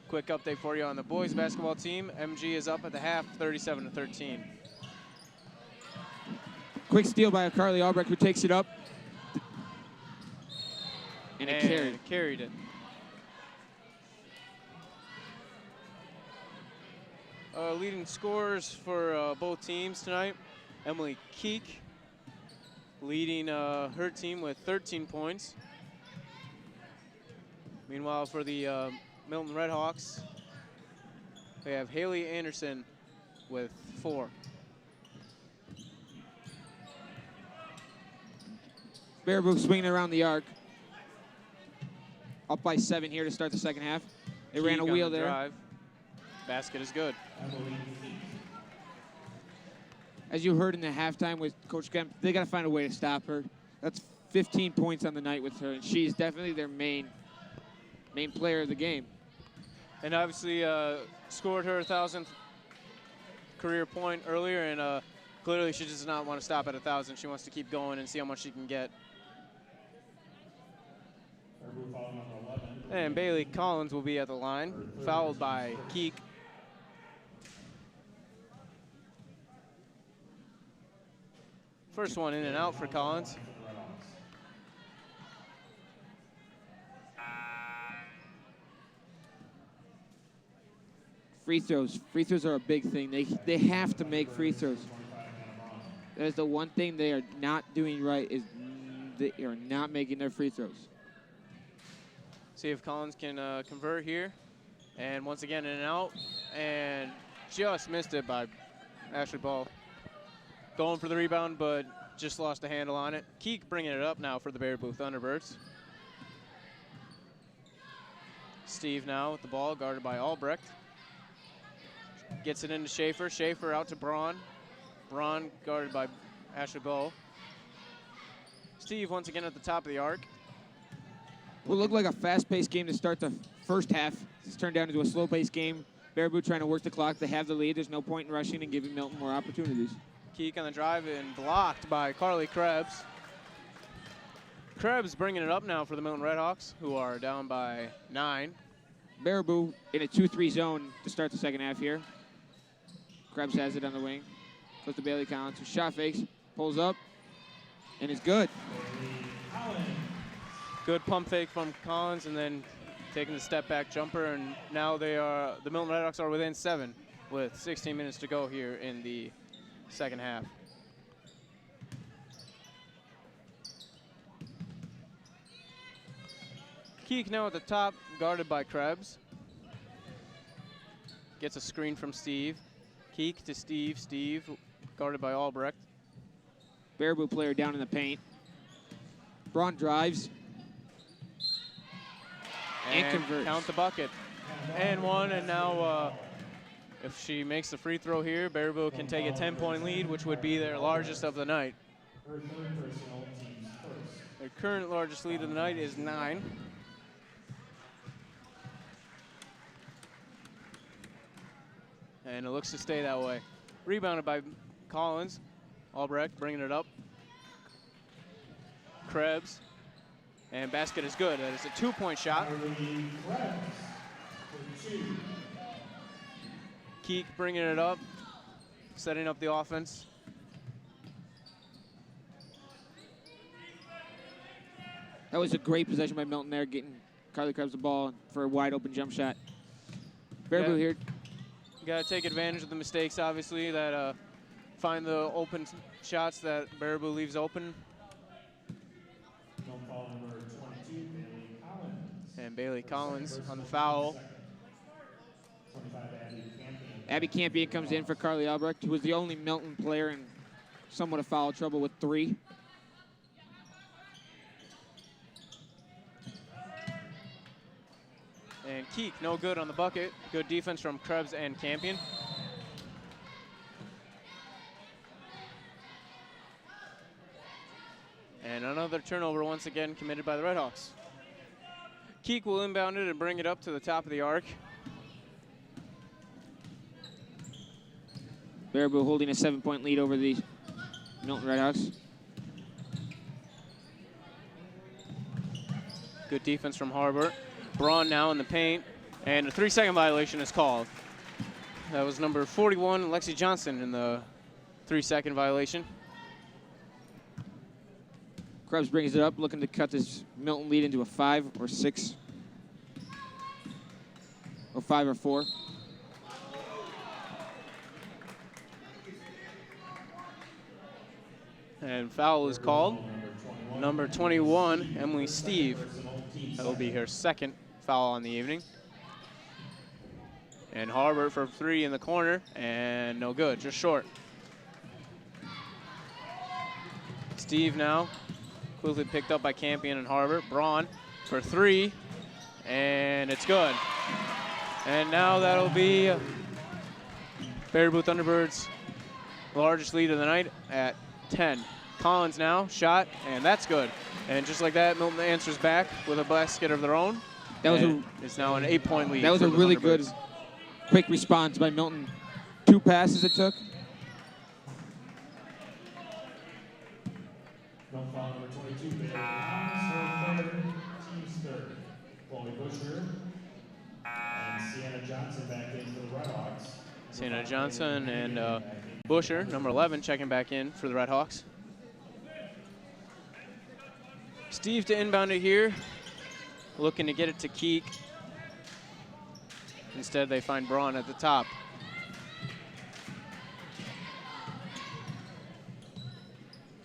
Quick update for you on the boys basketball team. MG is up at the half, 37-13. Quick steal by Carly Albrecht, who takes it up. And it carried it. Leading scorers for both teams tonight, Emily Keek leading her team with 13 points. Meanwhile, for the Milton Redhawks, we have Haley Anderson with 4. Baraboo swinging around the arc. Up by 7 here to start the second half. They ran a wheel there. Drive. Basket is good. As you heard in the halftime with Coach Kemp, they got to find a way to stop her. That's 15 points on the night with her, and she's definitely their main player of the game. And obviously scored her 1,000th career point earlier, and clearly she does not want to stop at 1,000. She wants to keep going and see how much she can get. And Bailey Collins will be at the line, fouled by Keek. First one in and out for Collins. Free throws. Free throws are a big thing. They have to make free throws. That is the one thing they are not doing right, is they are not making their free throws. See if Collins can convert here. And once again, in and out. And just missed it by Ashley Ball. Going for the rebound, but just lost a handle on it. Keek bringing it up now for the Baraboo Thunderbirds. Steve now with the ball, guarded by Albrecht. Gets it into Schaefer. Schaefer out to Braun. Braun guarded by Ashley Bow. Steve once again at the top of the arc. Will look like a fast-paced game to start the first half. It's turned down into a slow-paced game. Baraboo trying to work the clock. They have the lead. There's no point in rushing and giving Milton more opportunities. Keek on the drive and blocked by Carly Krebs. Krebs bringing it up now for the Milton Redhawks, who are down by 9. Baraboo in a 2-3 zone to start the second half here. Krebs has it on the wing. Goes to Bailey Collins, who shot fakes, pulls up, and is good. Good pump fake from Collins, and then taking the step back jumper, and now the Milton Redhawks are within 7 with 16 minutes to go here in the second half. Keek now at the top, guarded by Krebs. Gets a screen from Steve. Keek to Steve. Steve guarded by Albrecht. Baraboo player down in the paint. Braun drives. And converts. Count the bucket. And one, and now if she makes the free throw here, Baraboo can take a 10-point lead, which would be their largest of the night. Their current largest lead of the night is 9. And it looks to stay that way. Rebounded by Collins. Albrecht bringing it up. Krebs. And basket is good. That is a 2-point shot. Keek bringing it up, setting up the offense. That was a great possession by Milton there, getting Carly Krebs the ball for a wide open jump shot. Baraboo here. You gotta take advantage of the mistakes, obviously, that find the open shots that Baraboo leaves open. And Bailey Collins on the foul. Abby Campion comes in for Carly Albrecht, who was the only Milton player in somewhat of foul trouble with 3. And Keek, no good on the bucket. Good defense from Krebs and Campion. And another turnover once again committed by the Redhawks. Keek will inbound it and bring it up to the top of the arc. Baraboo holding a 7-point lead over the Milton Redhawks. Good defense from Harbert. Braun now in the paint, and a 3-second violation is called. That was number 41, Lexi Johnson, in the 3-second violation. Krebs brings it up, looking to cut this Milton lead into a 5 or 6. Or 5 or 4. And foul is called. Number 21, Emily Steve. That will be her second foul on the evening. And Harbert for 3 in the corner, and no good, just short. Steve now, quickly picked up by Campion and Harbert. Braun for 3, and it's good. And now that'll be Baraboo Thunderbirds' largest lead of the night at 10. Collins now, shot, and that's good. And just like that, Milton answers back with a basket of their own. It's now an 8-point lead. That was a really good, quick response by Milton. 2 passes it took. No foul number 22, Bailey Collins, her third, team's third. Chloe Busher and Sienna Johnson back in for the Redhawks. Sienna Johnson and Busher, number 11, checking back in for the Redhawks. Steve to inbound it here, looking to get it to Keek. Instead, they find Braun at the top.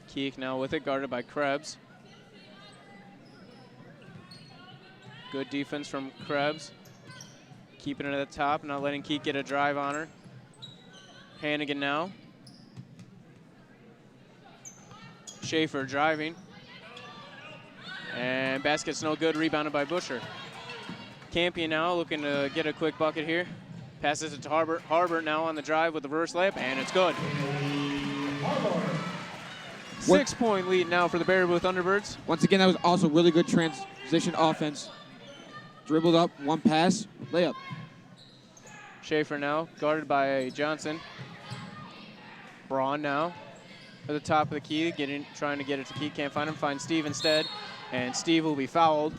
Keek now with it, guarded by Krebs. Good defense from Krebs. Keeping it at the top, not letting Keek get a drive on her. Hannigan now. Schaefer driving. And basket's no good, rebounded by Busher. Campion now looking to get a quick bucket here. Passes it to Harbert. Harbert now on the drive with the reverse layup, and it's good. 6-point lead now for the Baraboo Thunderbirds. Once again, that was also really good transition offense. Dribbled up, 1 pass, layup. Schaefer now, guarded by Johnson. Braun now at the top of the key, trying to get it to Key. Can't find him, finds Steve instead. And Steve will be fouled.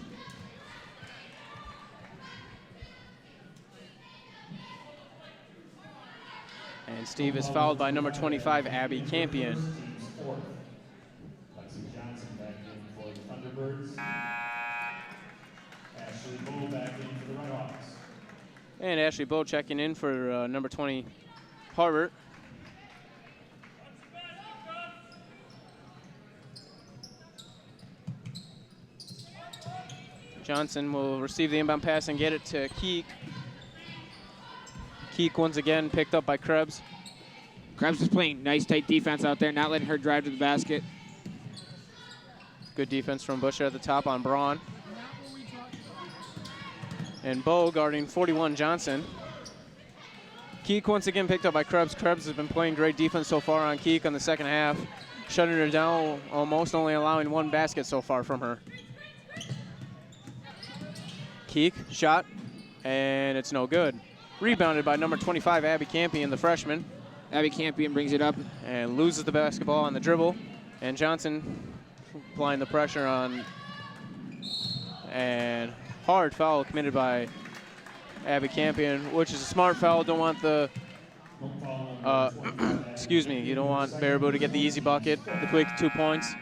And Steve is fouled by number 25, Abby Campion. Lexi Johnson back in for the Thunderbirds. Ashley Bowe back in for the Redhawks. And Ashley Bowe checking in for number 20, Harbert. Johnson will receive the inbound pass and get it to Keek. Keek once again picked up by Krebs. Krebs is playing nice, tight defense out there, not letting her drive to the basket. Good defense from Busher at the top on Braun. And Bowe guarding 41 Johnson. Keek once again picked up by Krebs. Krebs has been playing great defense so far on Keek on the second half. Shutting her down almost, only allowing 1 basket so far from her. Keek, shot, and it's no good. Rebounded by number 25, Abby Campion, the freshman. Abby Campion brings it up. And loses the basketball on the dribble. And Johnson applying the pressure on. And hard foul committed by Abby Campion, which is a smart foul. Don't want the, excuse me, you don't want Baraboo to get the easy bucket, the quick 2 points.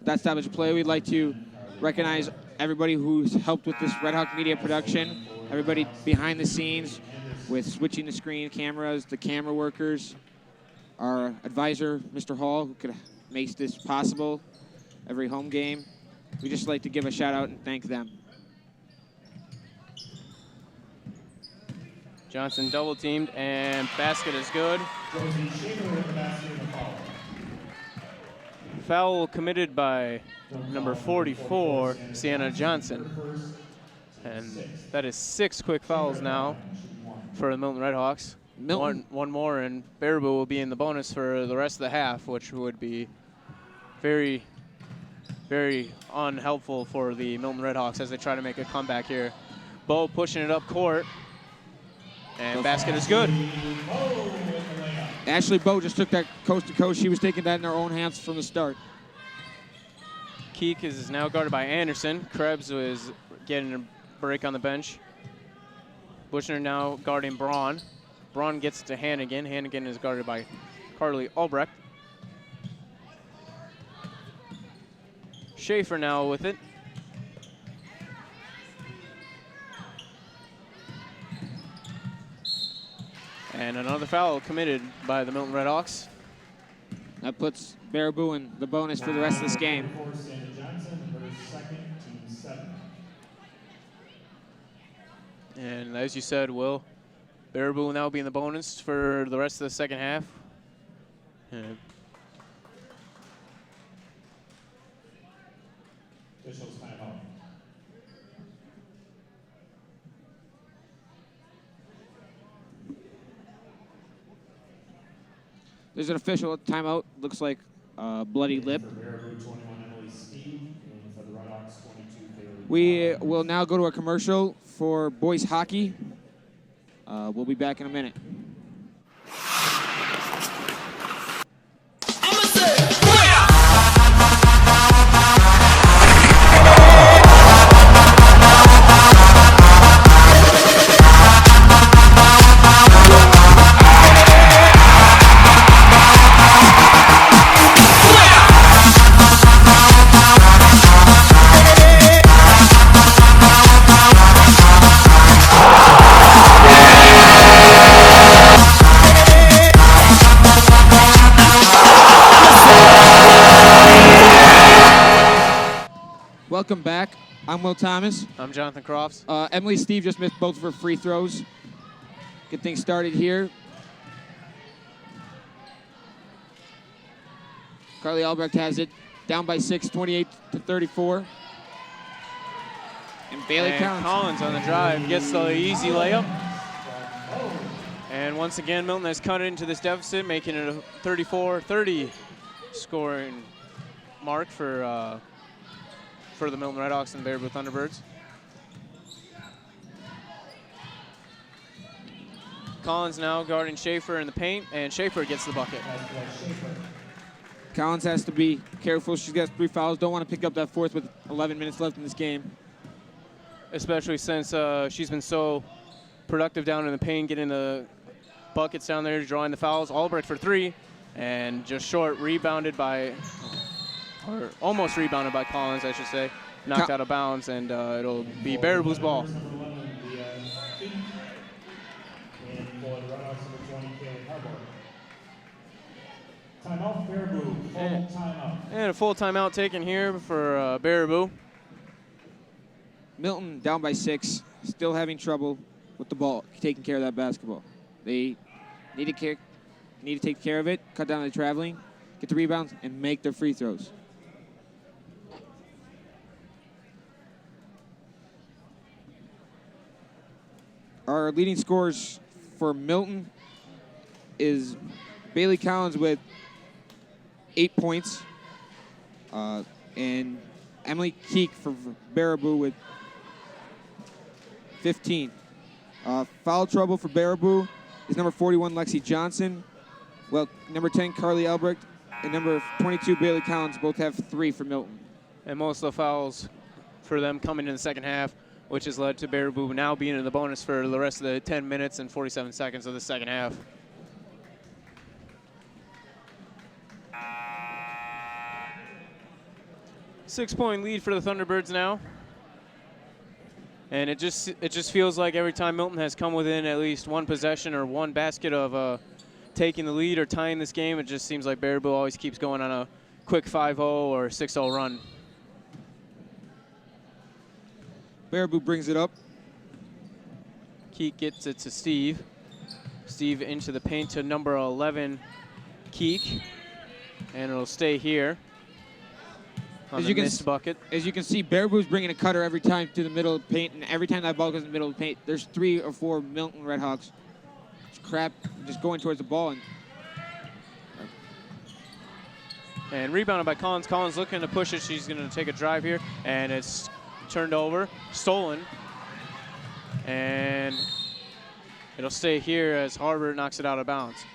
That stoppage play, we'd like to recognize everybody who's helped with this Red Hawk Media production, everybody behind the scenes with switching the screen cameras, the camera workers, our advisor, Mr. Hall, who makes this possible every home game. We'd just like to give a shout out and thank them. Johnson double teamed and basket is good. Foul committed by number 44, Sienna Johnson. And that is 6 quick fouls now for the Milton Redhawks. One more, and Baraboo will be in the bonus for the rest of the half, which would be very, very unhelpful for the Milton Redhawks as they try to make a comeback here. Bowe pushing it up court, and basket is good. Ashley Bowe just took that coast to coast. She was taking that in her own hands from the start. Keek is now guarded by Anderson. Krebs was getting a break on the bench. Bushner now guarding Braun. Braun gets to Hannigan. Hannigan is guarded by Carly Albrecht. Schaefer now with it. And another foul committed by the Milton Redhawks. That puts Baraboo in the bonus for the rest of this game. And as you said, Will, Baraboo will now be in the bonus for the rest of the second half. And Officials timeout. There's an official timeout. Looks like bloody lip. We will now go to a commercial for boys hockey. We'll be back in a minute. Welcome back. I'm Will Thomas. I'm Jonathan Crofts. Emily Steve just missed both of her free throws. Get things started here. Carly Albrecht has it. Down by 6, 28-34. And Bailey Collins on the drive gets the easy layup. And once again, Milton has cut into this deficit, making it a 34-30 scoring mark for the Milton Redhawks and Baraboo Thunderbirds. Collins now guarding Schaefer in the paint, and Schaefer gets the bucket. Collins has to be careful. She's got 3 fouls. Don't want to pick up that fourth with 11 minutes left in this game. Especially since she's been so productive down in the paint, getting the buckets down there, drawing the fouls. Albrecht for 3, and just short, rebounded by, or almost rebounded by Collins, I should say. Knocked out of bounds, and it'll be Baraboo's ball. Timeout, Baraboo. Full timeout. And a full timeout taken here for Baraboo. Milton down by 6, still having trouble with the ball, taking care of that basketball. They need to take care of it, cut down the traveling, get the rebounds, and make their free throws. Our leading scorers for Milton is Bailey Collins with 8 points, and Emily Keek for Baraboo with 15. Foul trouble for Baraboo is number 41, Lexi Johnson. Well, number 10, Carly Albrecht, and number 22, Bailey Collins, both have 3 for Milton. And most of the fouls for them coming in the second half, which has led to Baraboo now being in the bonus for the rest of the 10 minutes and 47 seconds of the second half. Six-point lead for the Thunderbirds now. And it just feels like every time Milton has come within at least one possession or one basket of taking the lead or tying this game, it just seems like Baraboo always keeps going on a quick 5-0 or 6-0 run. Baraboo brings it up. Keek gets it to Steve. Steve into the paint to number 11, Keek. And it'll stay here on the missed bucket. As you can see, Baraboo's bringing a cutter every time to the middle of the paint, and every time that ball goes in the middle of the paint, there's 3 or 4 Milton Redhawks just going towards the ball. And rebounded by Collins. Collins looking to push it. She's going to take a drive here, and it's turned over, stolen, and it'll stay here as Harbert knocks it out of bounds.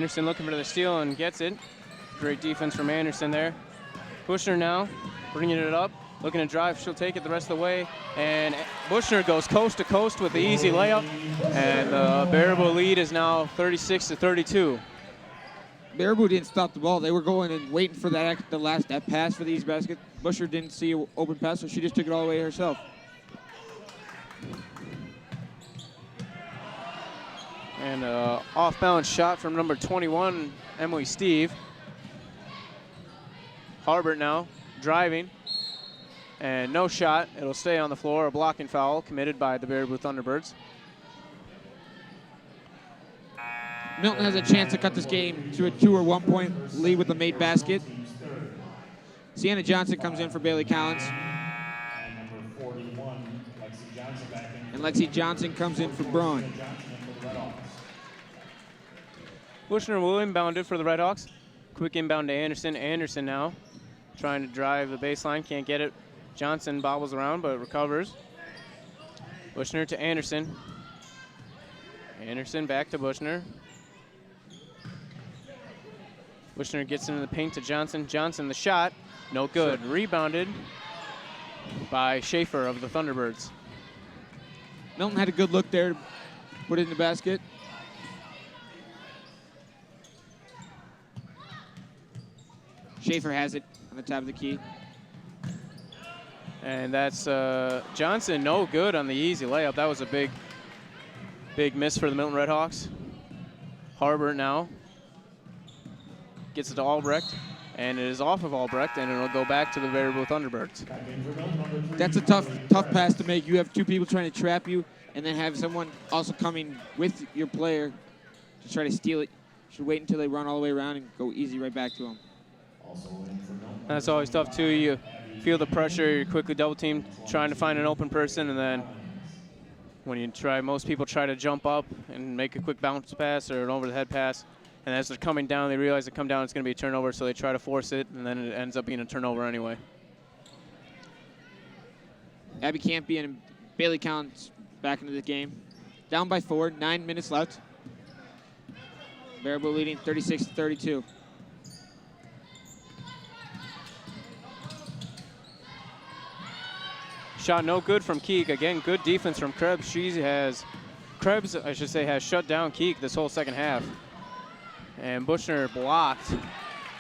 Anderson looking for the steal and gets it. Great defense from Anderson there. Bushner now bringing it up, looking to drive. She'll take it the rest of the way. And Bushner goes coast to coast with the easy layup. And the Baraboo lead is now 36-32. Baraboo didn't stop the ball. They were going and waiting for that pass for the easy basket. Bushner didn't see an open pass, so she just took it all the way herself. And off-balance shot from number 21, Emily Steve. Harbert now driving, and no shot. It'll stay on the floor. A blocking foul committed by the Baraboo Thunderbirds. Milton has a chance to cut this game to a 2 or 1 point lead with the made basket. Sienna Johnson comes in for Bailey Collins. And Lexi Johnson comes in for Braun. Bushner will inbound it for the Redhawks. Quick inbound to Anderson. Anderson now trying to drive the baseline. Can't get it. Johnson bobbles around but recovers. Bushner to Anderson. Anderson back to Bushner. Bushner gets into the paint to Johnson. Johnson the shot. No good. Rebounded by Schaefer of the Thunderbirds. Milton had a good look there to put it in the basket. Schaefer has it on the top of the key. And that's Johnson, no good on the easy layup. That was a big miss for the Milton Redhawks. Harbert now gets it to Albrecht, and it is off of Albrecht, and it'll go back to the Baraboo Thunderbirds. That's a tough pass to make. You have two people trying to trap you, and then have someone also coming with your player to try to steal it. You should wait until they run all the way around and go easy right back to them. That's always tough too. You feel the pressure, you're quickly double teamed, trying to find an open person, and then when you try, most people try to jump up and make a quick bounce pass or an over the head pass, and as they're coming down, they realize they come down, it's going to be a turnover, so they try to force it, and then it ends up being a turnover anyway. Abby Campy and Bailey Collins back into the game. Down by 4, 9 minutes left. Baraboo leading 36-32. Shot no good from Keek. Again, good defense from Krebs. Krebs, I should say, has shut down Keek this whole second half. And Bushner blocked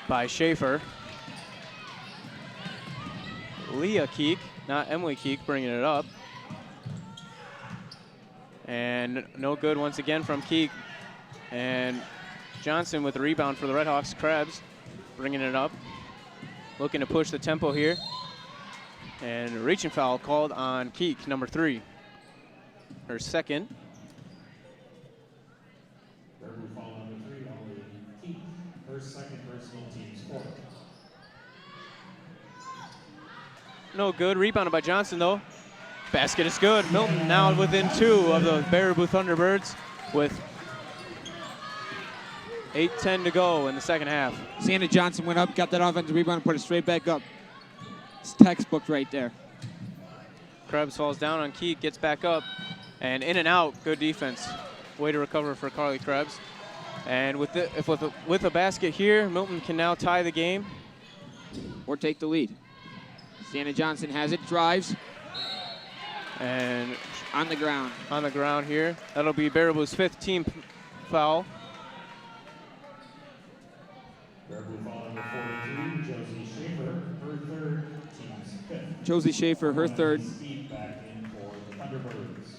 by Schaefer. Leah Keek, not Emily Keek, bringing it up. And no good once again from Keek. And Johnson with the rebound for the Redhawks. Krebs bringing it up. Looking to push the tempo here. And a reaching foul called on Keek, number 3. Her second. Baraboo foul number 3 on Keek, her second personal team's fourth. No good. Rebounded by Johnson, though. Basket is good. Milton now within 2 of the Baraboo Thunderbirds with 8:10 to go in the second half. Sienna Johnson went up, got that offensive rebound, and put it straight back up. It's textbook right there. Krebs falls down on Keek, gets back up, and in and out. Good defense. Way to recover for Carly Krebs. And with a basket here, Milton can now tie the game or take the lead. Sienna Johnson has it, drives, and on the ground. On the ground here. That'll be Baraboo's 5th team foul. Baraboo foul number 42, Josie Schaefer, her third, team's 5th. Josie Schaefer, her third. Speed back in for the Thunderbirds.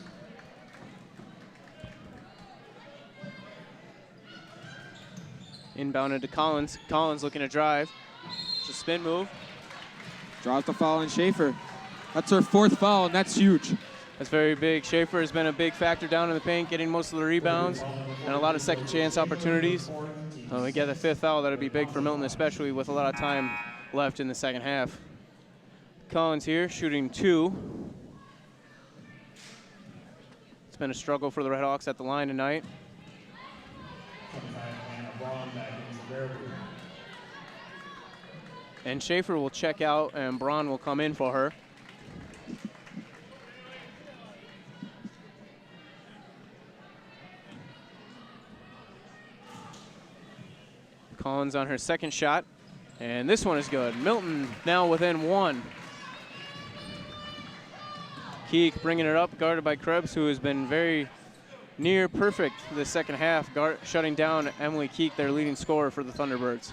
Inbounded to Collins. Collins looking to drive. It's a spin move. Draws the foul on Schaefer. That's her 4th foul, and that's huge. That's very big. Schaefer has been a big factor down in the paint, getting most of the rebounds and a lot of second chance opportunities. We get the 5th foul, that'll be big for Milton, especially with a lot of time left in the second half. Collins here, shooting 2. It's been a struggle for the Redhawks at the line tonight. And Schaefer will check out, and Braun will come in for her. Collins on her second shot, and this one is good. Milton now within 1. Keek bringing it up, guarded by Krebs, who has been very near perfect the second half, shutting down Emily Keek, their leading scorer for the Thunderbirds.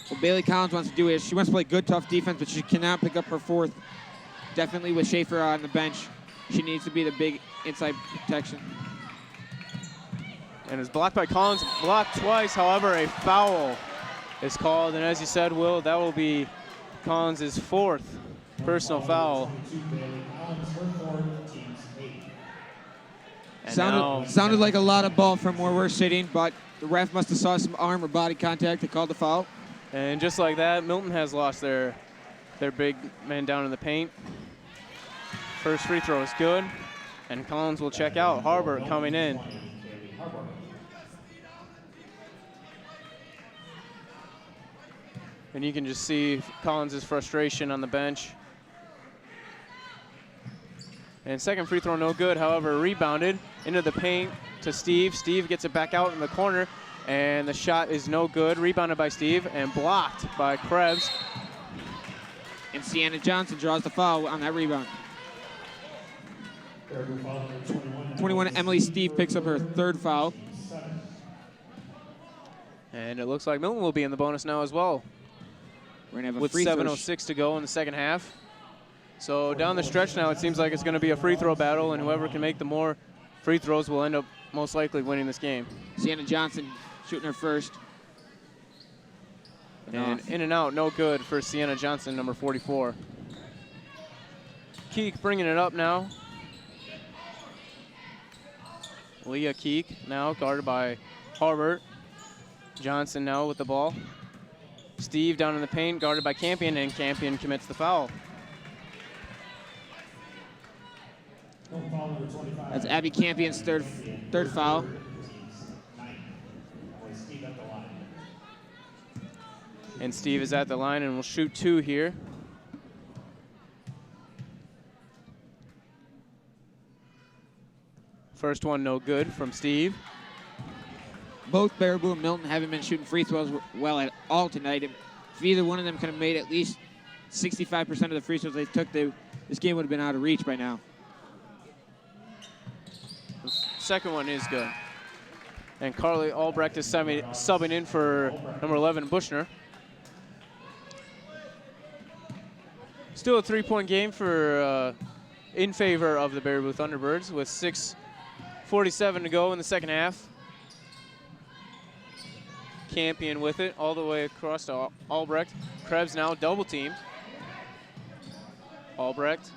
What Bailey Collins wants to do is she wants to play good, tough defense, but she cannot pick up her 4th. Definitely with Schaefer on the bench, she needs to be the big inside protection. And is blocked by Collins, blocked twice. However, a foul is called, and as you said, Will, that will be Collins' 4th personal foul. Sounded like a lot of ball from where we're sitting, but the ref must have saw some arm or body contact to call the foul. And just like that, Milton has lost their big man down in the paint. First free throw is good, and Collins will check out. Harbert coming in. And you can just see Collins' frustration on the bench. And second free throw no good, however, rebounded into the paint to Steve. Steve gets it back out in the corner, and the shot is no good. Rebounded by Steve and blocked by Krebs. And Sienna Johnson draws the foul on that rebound. 21, Emily Steve picks up her 3rd foul. And it looks like Milton will be in the bonus now as well. We're gonna have a with free throw 7:06 to go in the second half. So down the stretch now, it seems like it's going to be a free throw battle, and whoever can make the more free throws will end up most likely winning this game. Sienna Johnson shooting her first. And in and out, no good for Sienna Johnson, number 44. Keek bringing it up now. Leah Keek now guarded by Harbert. Johnson now with the ball. Steve down in the paint, guarded by Campion, and Campion commits the foul. That's Abby Campion's third foul. And Steve is at the line and will shoot 2 here. First one no good from Steve. Both Baraboo and Milton haven't been shooting free throws well at all tonight. If either one of them could have made at least 65% of the free throws they took, this game would have been out of reach by now. The second one is good. And Carly Albrecht is subbing in for number 11, Bushner. Still a 3-point game for in favor of the Baraboo Thunderbirds with 6:47 to go in the second half. Campion with it all the way across to Albrecht. Krebs now double teamed. Albrecht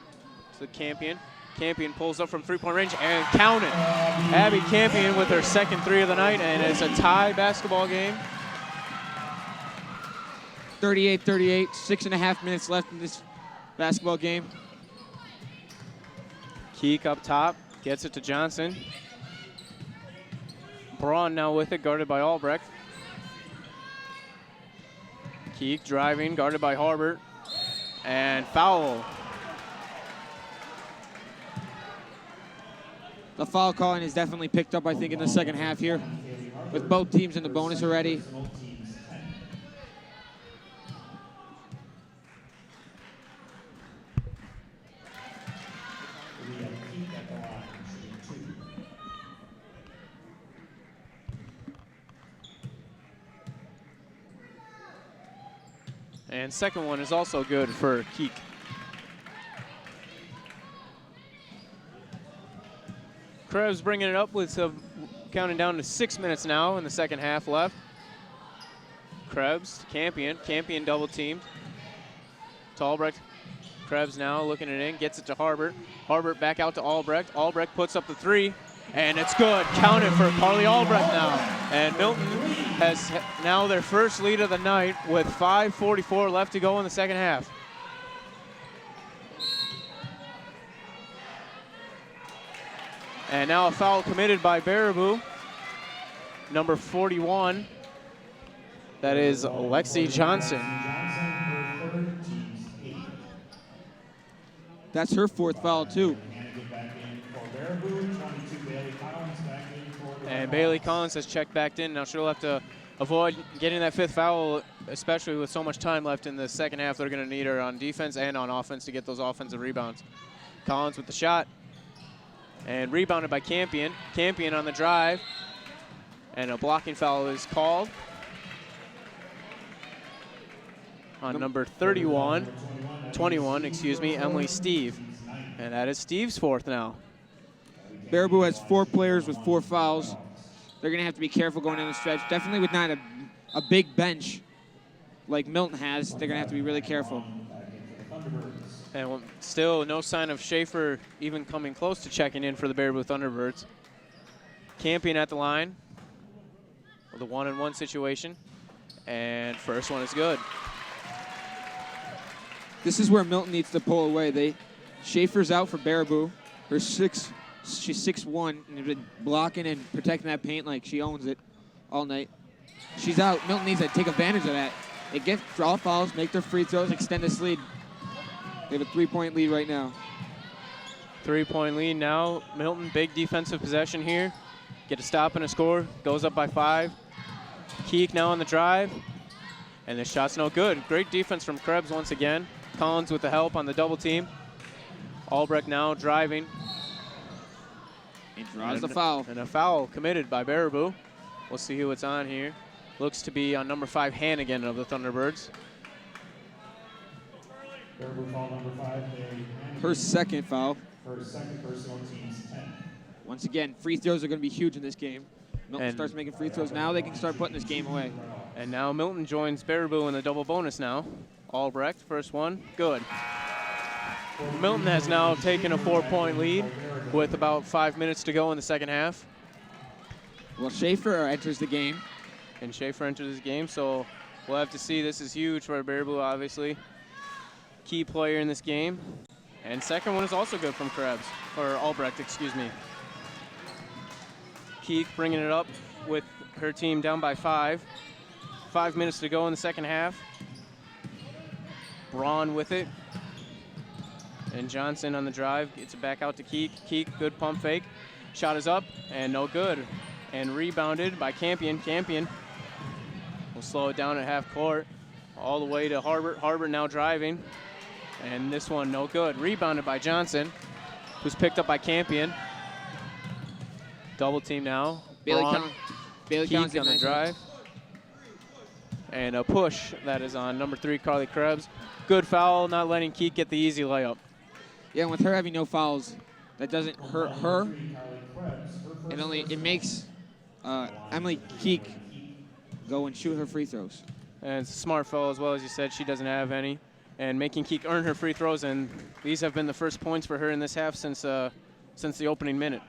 to Campion. Campion pulls up from 3-point range and count it. Abby Campion with her second 3 of the night, and it's a tie basketball game. 38-38, 6.5 minutes left in this basketball game. Keek up top, gets it to Johnson. Braun now with it, guarded by Albrecht. Keek driving, guarded by Harbert. And foul. The foul calling is definitely picked up, I think, in the second half here, with both teams in the bonus already. And second one is also good for Keek. Krebs bringing it up with counting down to 6 minutes now in the second half left. Krebs, Campion double teamed. To Albrecht. Krebs now looking it in, gets it to Harbert. Harbert back out to Albrecht. Albrecht puts up the 3, and it's good. Counted for Carly Albrecht now. And Milton has now their first lead of the night with 5:44 left to go in the second half. And now a foul committed by Baraboo, number 41. That is Lexi Johnson. That's her 4th foul, too. And Bailey Collins has checked back in. Now she'll have to avoid getting that 5th foul, especially with so much time left in the second half. They're going to need her on defense and on offense to get those offensive rebounds. Collins with the shot. And rebounded by Campion. Campion on the drive. And a blocking foul is called on number 21, excuse me, Emily Steve. And that is Steve's 4th now. Baraboo has 4 players with 4 fouls. They're going to have to be careful going down the stretch. Definitely with not a big bench like Milton has, they're going to have to be really careful. And still no sign of Schaefer even coming close to checking in for the Baraboo Thunderbirds. Campion at the line with a 1-on-1 situation. And first one is good. This is where Milton needs to pull away. Schaefer's out for Baraboo. She's 6'1", and has been blocking and protecting that paint like she owns it all night. She's out. Milton needs to take advantage of that. They draw fouls, make their free throws, extend this lead. They have a 3-point lead right now. 3-point lead now. Milton, big defensive possession here. Get a stop and a score. Goes up by 5. Keek now on the drive. And the shot's no good. Great defense from Krebs once again. Collins with the help on the double team. Albrecht now driving. He draws the foul. And a foul committed by Baraboo. We'll see who it's on here. Looks to be on number 5, Hannigan of the Thunderbirds. Baraboo foul number 5. Her 2nd foul. Her 2nd personal, team's 10. Once again, free throws are going to be huge in this game. Milton starts making free throws now. They can start putting this game away. And now Milton joins Baraboo in the double bonus now. Albrecht, first one, good. Milton has now taken a 4-point lead with about 5 minutes to go in the second half. Well, Schaefer enters the game. And Schaefer enters the game, so we'll have to see. This is huge for Baraboo, obviously. Key player in this game. And second one is also good from Krebs, or Albrecht, excuse me. Keek bringing it up with her team down by 5. 5 minutes to go in the second half. Braun with it. And Johnson on the drive, gets it back out to Keek. Keek, good pump fake. Shot is up, and no good. And rebounded by Campion. Campion will slow it down at half court. All the way to Harbert. Harbert now driving. And this one, no good. Rebounded by Johnson, who's picked up by Campion. Double team now. Bailey Keek on the drive. And a push that is on number 3, Carly Krebs. Good foul, not letting Keek get the easy layup. Yeah, and with her having no fouls, that doesn't hurt her. It makes Emily Keek go and shoot her free throws. And it's a smart foul as well, as you said. She doesn't have any. And making Keek earn her free throws, and these have been the first points for her in this half since the opening minute.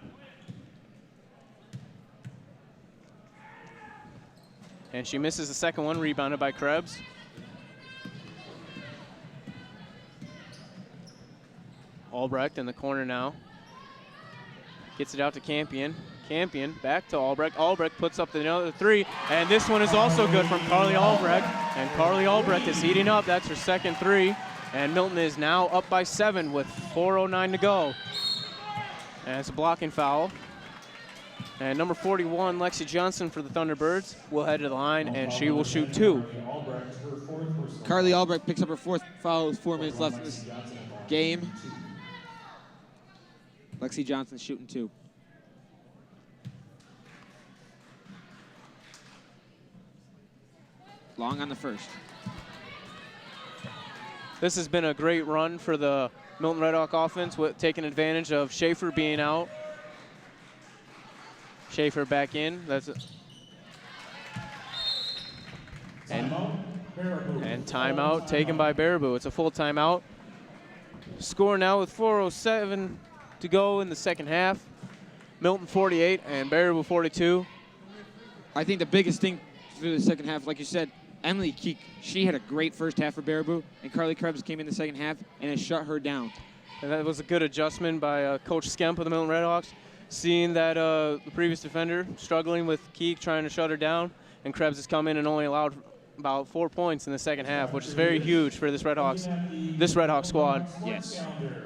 And she misses the second one, rebounded by Krebs. Albrecht in the corner now. Gets it out to Campion. Campion back to Albrecht. Albrecht puts up another 3, and this one is also good from Carly Albrecht. And Carly Albrecht is heating up. That's her second 3. And Milton is now up by 7 with 4:09 to go. And it's a blocking foul. And number 41, Lexi Johnson for the Thunderbirds, will head to the line, and she will shoot 2. Carly Albrecht picks up her 4th foul with 4 minutes left in this game. Lexi Johnson shooting 2. Long on the first. This has been a great run for the Milton Red Hawk offense, with taking advantage of Schaefer being out. Schaefer back in. That's it. And timeout taken by Baraboo. It's a full timeout. Score now with 4:07 to go in the second half. Milton 48 and Baraboo 42. I think the biggest thing through the second half, like you said, Emily Keek, she had a great first half for Baraboo, and Carly Krebs came in the second half and has shut her down. And that was a good adjustment by Coach Skemp of the Milton Redhawks, seeing that the previous defender struggling with Keek, trying to shut her down, and Krebs has come in and only allowed about 4 points in the second half, which is very huge for this Red Hawk squad. Yes,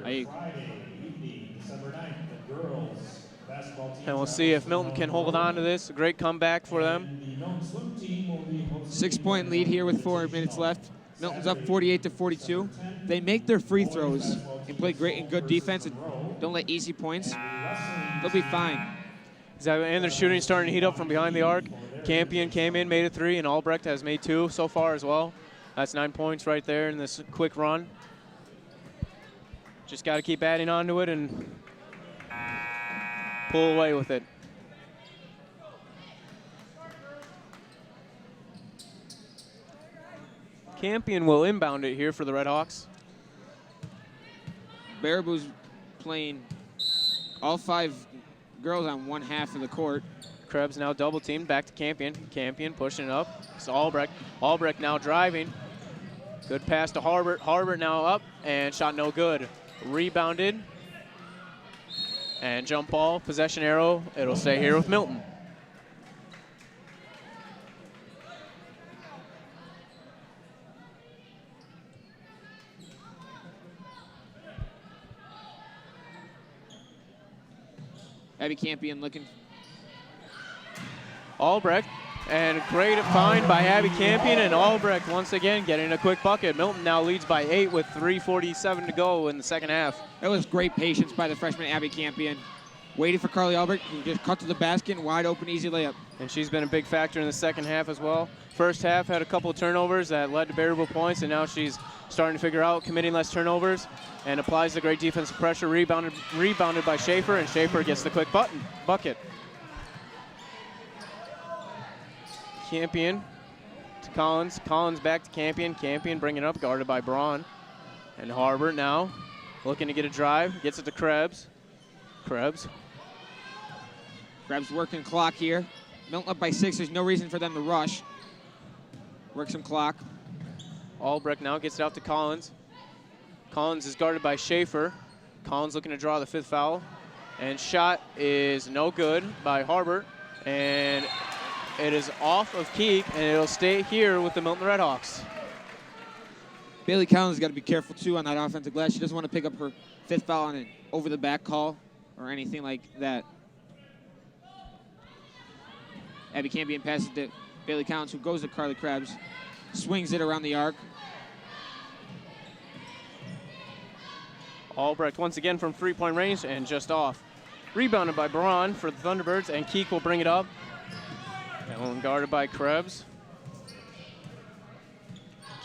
I agree. Friday evening, December 9th, the girls basketball And we'll see if Milton can hold on to this. A great comeback for them. The Milton swim team will be hosting 6-point lead here with 4 minutes left. Milton's up 48-42. They make their free throws and play great and good defense and don't let easy points. They'll be fine. Exactly, and their shooting starting to heat up from behind the arc. Campion came in, made a 3, and Albrecht has made 2 so far as well. That's 9 points right there in this quick run. Just got to keep adding on to it and pull away with it. Campion will inbound it here for the Redhawks. Baraboo's playing all 5 girls on one half of the court. Krebs now double teamed, back to Campion. Campion pushing it up. It's Albrecht. Albrecht now driving. Good pass to Harbert. Harbert now up and shot no good. Rebounded. And jump ball, possession arrow. It'll stay here with Milton. Abby Campion looking. Albrecht, and great find by Abby Campion, and Albrecht once again getting a quick bucket. Milton now leads by 8 with 3:47 to go in the second half. That was great patience by the freshman Abby Campion. Waiting for Carly Albrecht, who just cut to the basket and wide open, easy layup. And she's been a big factor in the second half as well. First half had a couple of turnovers that led to Baraboo points, and now she's starting to figure out committing less turnovers and applies the great defensive pressure. Rebounded by Schaefer, and Schaefer gets the quick bucket. Campion to Collins. Collins back to Campion. Campion bringing it up, guarded by Braun. And Harbert now looking to get a drive. Gets it to Krebs. Krebs working clock here. Milton up by 6. There's no reason for them to rush. Work some clock. Albrecht now gets it out to Collins. Collins is guarded by Schaefer. Collins looking to draw the 5th foul. And shot is no good by Harbert. And it is off of Keek, and it'll stay here with the Milton Redhawks. Bailey Collins got to be careful, too, on that offensive glass. She doesn't want to pick up her 5th foul on an over-the-back call or anything like that. Abby Campion passes to Bailey Collins, who goes to Carly Krebs, swings it around the arc. Albrecht once again from 3-point range and just off. Rebounded by Braun for the Thunderbirds, and Keek will bring it up. And guarded by Krebs.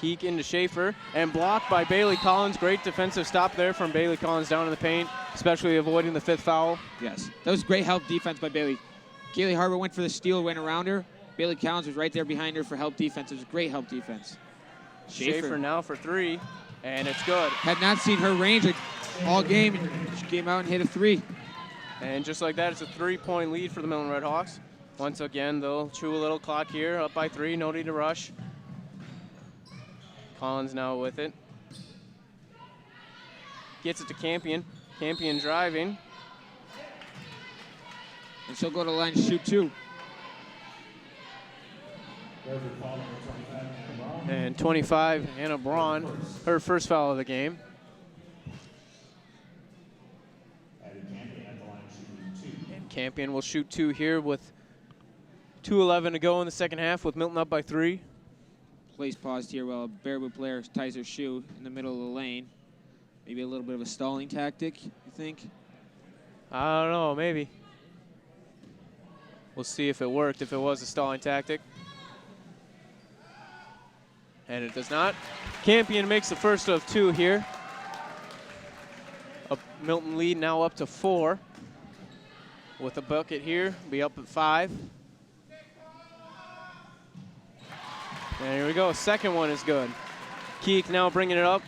Keek into Schaefer, and blocked by Bailey Collins. Great defensive stop there from Bailey Collins down in the paint, especially avoiding the 5th foul. Yes, that was great help defense by Bailey. Kaylee Harbert went for the steal, went around her. Bailey Collins was right there behind her for help defense. It was great help defense. Schaefer now for 3, and it's good. Had not seen her range all game, and she came out and hit a 3. And just like that, it's a 3-point lead for the Milton Redhawks. Once again, they'll chew a little clock here, up by 3, no need to rush. Collins now with it. Gets it to Campion. Campion driving. And she'll go to the line to shoot 2. And 25, Anna Braun, her first foul of the game. And Campion will shoot 2 here with 2:11 to go in the second half with Milton up by 3. Plays paused here while a Baraboo player ties her shoe in the middle of the lane. Maybe a little bit of a stalling tactic, you think? I don't know, maybe. We'll see if it worked, if it was a stalling tactic. And it does not. Campion makes the first of 2 here. A Milton lead now up to 4. With a bucket here, be up at 5. And here we go, second one is good. Keek now bringing it up.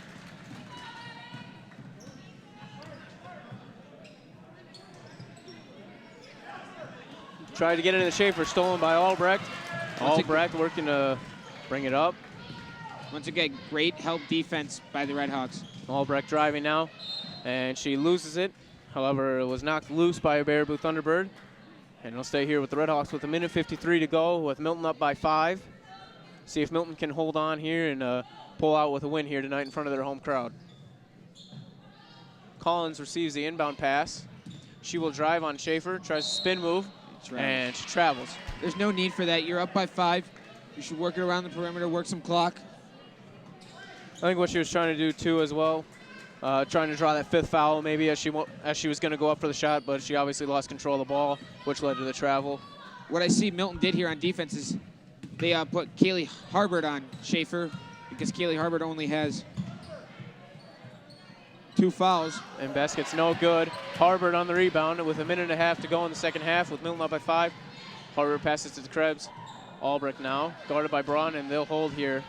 Tried to get it into Schaefer, stolen by Albrecht. Albrecht working to bring it up. Once again, great help defense by the Redhawks. Albrecht driving now, and she loses it. However, it was knocked loose by a Baraboo Thunderbird. And it'll stay here with the Redhawks with 1:53 to go with Milton up by 5. See if Milton can hold on here and pull out with a win here tonight in front of their home crowd. Collins receives the inbound pass. She will drive on Schaefer, tries to spin move, and she travels. There's no need for that. You're up by 5. You should work it around the perimeter, work some clock. I think what she was trying to do too as well, trying to draw that 5th foul maybe as she was going to go up for the shot, but she obviously lost control of the ball, which led to the travel. What I see Milton did here on defense is they put Kaylee Harbert on Schaefer because Kaylee Harbert only has 2 fouls. And basket's no good. Harbert on the rebound with 1.5 minutes to go in the second half with Milton up by 5. Harbert passes to the Krebs. Albrecht now guarded by Braun, and they'll hold here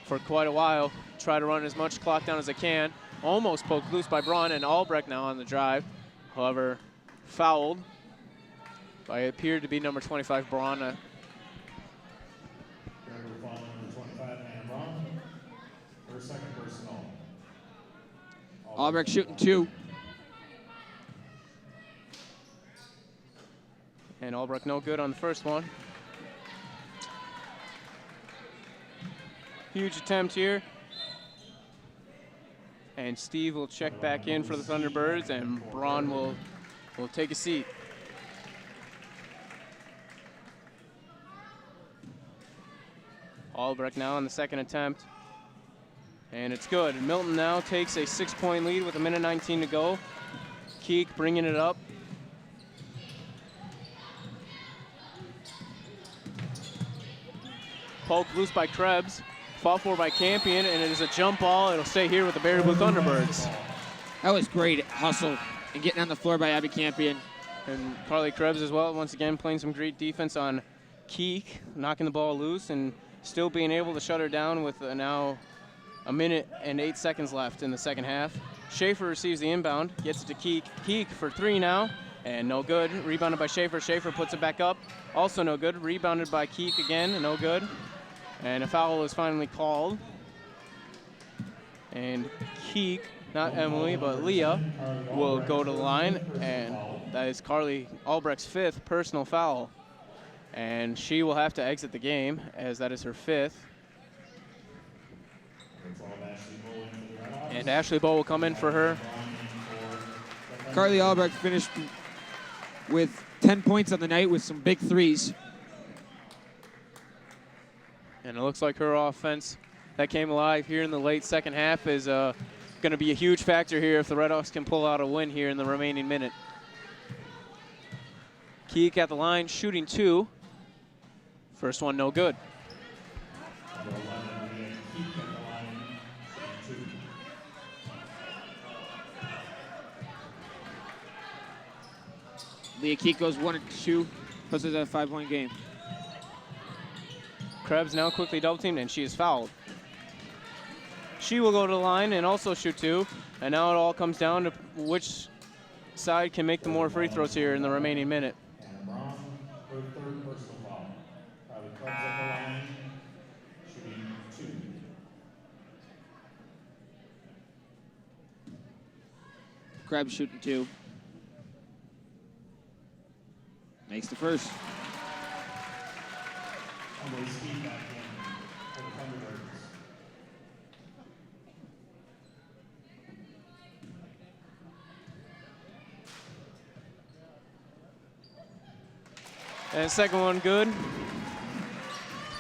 for quite a while. Try to run as much clock down as they can. Almost poked loose by Braun, and Albrecht now on the drive. However, fouled by appeared to be number 25, Braun. Number 25, Anna Braun. Her second personal. Albrecht shooting 2. And Albrecht no good on the first one. Huge attempt here. And Steve will check back in for the Thunderbirds, and Braun will take a seat. Albrecht now on the second attempt. And it's good. Milton now takes a 6-point lead with 1:19 to go. Keek bringing it up. Poked loose by Krebs. Fought for by Campion, and it is a jump ball. It'll stay here with the Baraboo Thunderbirds. That was great hustle and getting on the floor by Abby Campion. And Carly Krebs as well, once again playing some great defense on Keek, knocking the ball loose and still being able to shut her down with now 1 minute and 8 seconds left in the second half. Schaefer receives the inbound, gets it to Keek. Keek for 3 now, and no good. Rebounded by Schaefer. Schaefer puts it back up, also no good. Rebounded by Keek again, no good. And a foul is finally called. And Keek, not Emily, but Leah, will go to the line, and that is Carly Albrecht's 5th personal foul. And she will have to exit the game, as that is her 5th. And Ashley Bowe will come in for her. Carly Albrecht finished with 10 points on the night with some big 3s. And it looks like her offense that came alive here in the late second half is going to be a huge factor here if the Redhawks can pull out a win here in the remaining minute. Keek at the line, shooting 2. First one, no good. Leah Keek goes 1-2, puts us at a 5-point game. Krebs now quickly double teamed, and she is fouled. She will go to the line and also shoot 2. And now it all comes down to which side can make the more free throws here in the remaining minute. Anna Braun, her 3rd personal foul. Carly Krebs at the line, shooting 2. Krebs shooting 2. Makes the first. Emily Steve back in for the Thunderbirds. And second one good.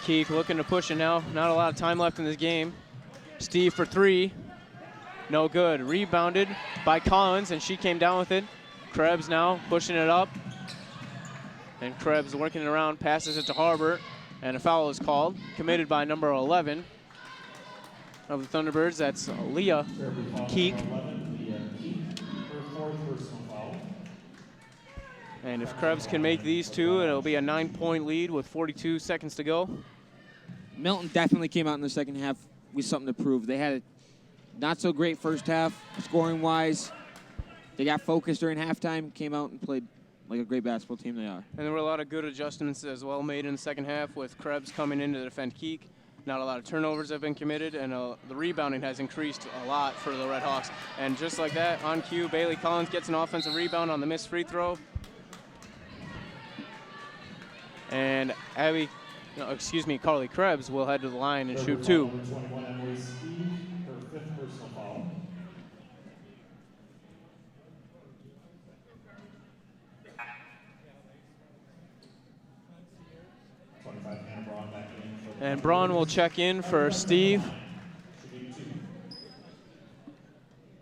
Keek looking to push it now. Not a lot of time left in this game. Steve for 3. No good. Rebounded by Collins, and she came down with it. Krebs now pushing it up. And Krebs working it around, passes it to Harbert. And a foul is called, committed by number 11 of the Thunderbirds. That's Leah Keek. And if Krebs can make these 2, it'll be a 9-point lead with 42 seconds to go. Milton definitely came out in the second half with something to prove. They had a not so great first half, scoring-wise. They got focused during halftime, came out and played like a great basketball team they are. And there were a lot of good adjustments as well made in the second half with Krebs coming in to defend Keek. Not a lot of turnovers have been committed, and the rebounding has increased a lot for the Redhawks. And just like that, on cue, Bailey Collins gets an offensive rebound on the missed free throw. And Carly Krebs will head to the line and shoot 2. Number 21, Emily Steve, her 5th personal foul. And Braun will check in for Steve.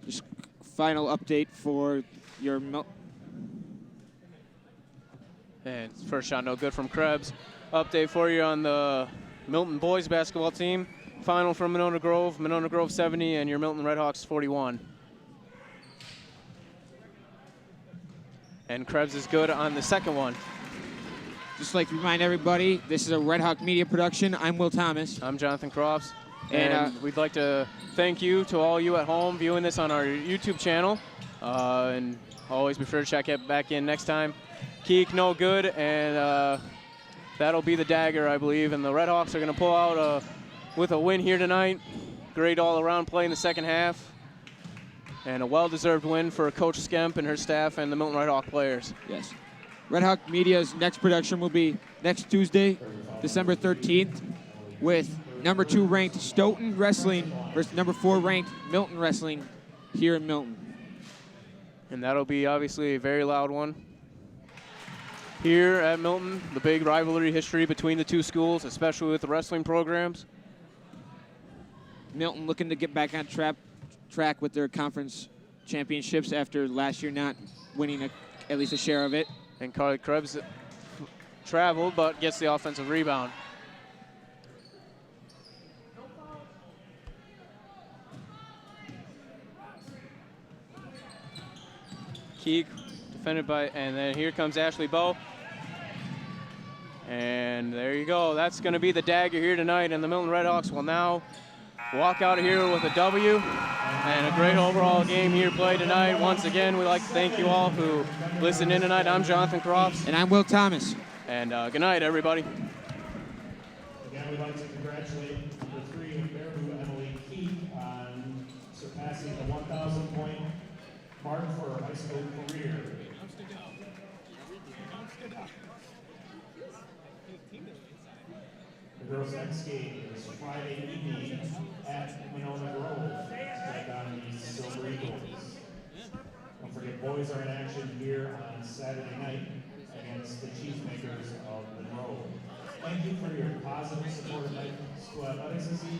Just final update for your And first shot no good from Krebs. Update for you on the Milton boys basketball team. Final from Monona Grove 70, and your Milton Redhawks 41. And Krebs is good on the second one. Just like to remind everybody, this is a Red Hawk Media production. I'm Will Thomas. I'm Jonathan Crofts. And And we'd like to thank you to all you at home viewing this on our YouTube channel. And always be sure to check it back in next time. Keek, no good, and that'll be the dagger, I believe. And the Redhawks are going to pull out with a win here tonight. Great all-around play in the second half. And a well-deserved win for Coach Skemp and her staff and the Milton Red Hawk players. Yes. Red Hawk Media's next production will be next Tuesday, December 13th, with number 2 ranked Stoughton Wrestling versus number 4 ranked Milton Wrestling here in Milton. And that'll be obviously a very loud one. Here at Milton, the big rivalry history between the two schools, especially with the wrestling programs. Milton looking to get back on track with their conference championships after last year not winning at least a share of it. And Carly Krebs traveled, but gets the offensive rebound. Keek defended by, and then here comes Ashley Bowe. And there you go. That's going to be the dagger here tonight, and the Milton Redhawks will now walk out of here with a W and a great overall game here played tonight. Once again, we'd like to thank you all who listened in tonight. I'm Jonathan Crofts. And I'm Will Thomas. And good night, everybody. Again, we'd like to congratulate number 3 in Baraboo, Emily Keek, on surpassing the 1,000-point mark for her high school career. The girls' next game is Friday evening at Monona Grove to take on the Silver Eagles. Don't forget, boys are in action here on Saturday night against the Chiefmakers of Monroe. Thank you for your positive support of high school athletics this evening.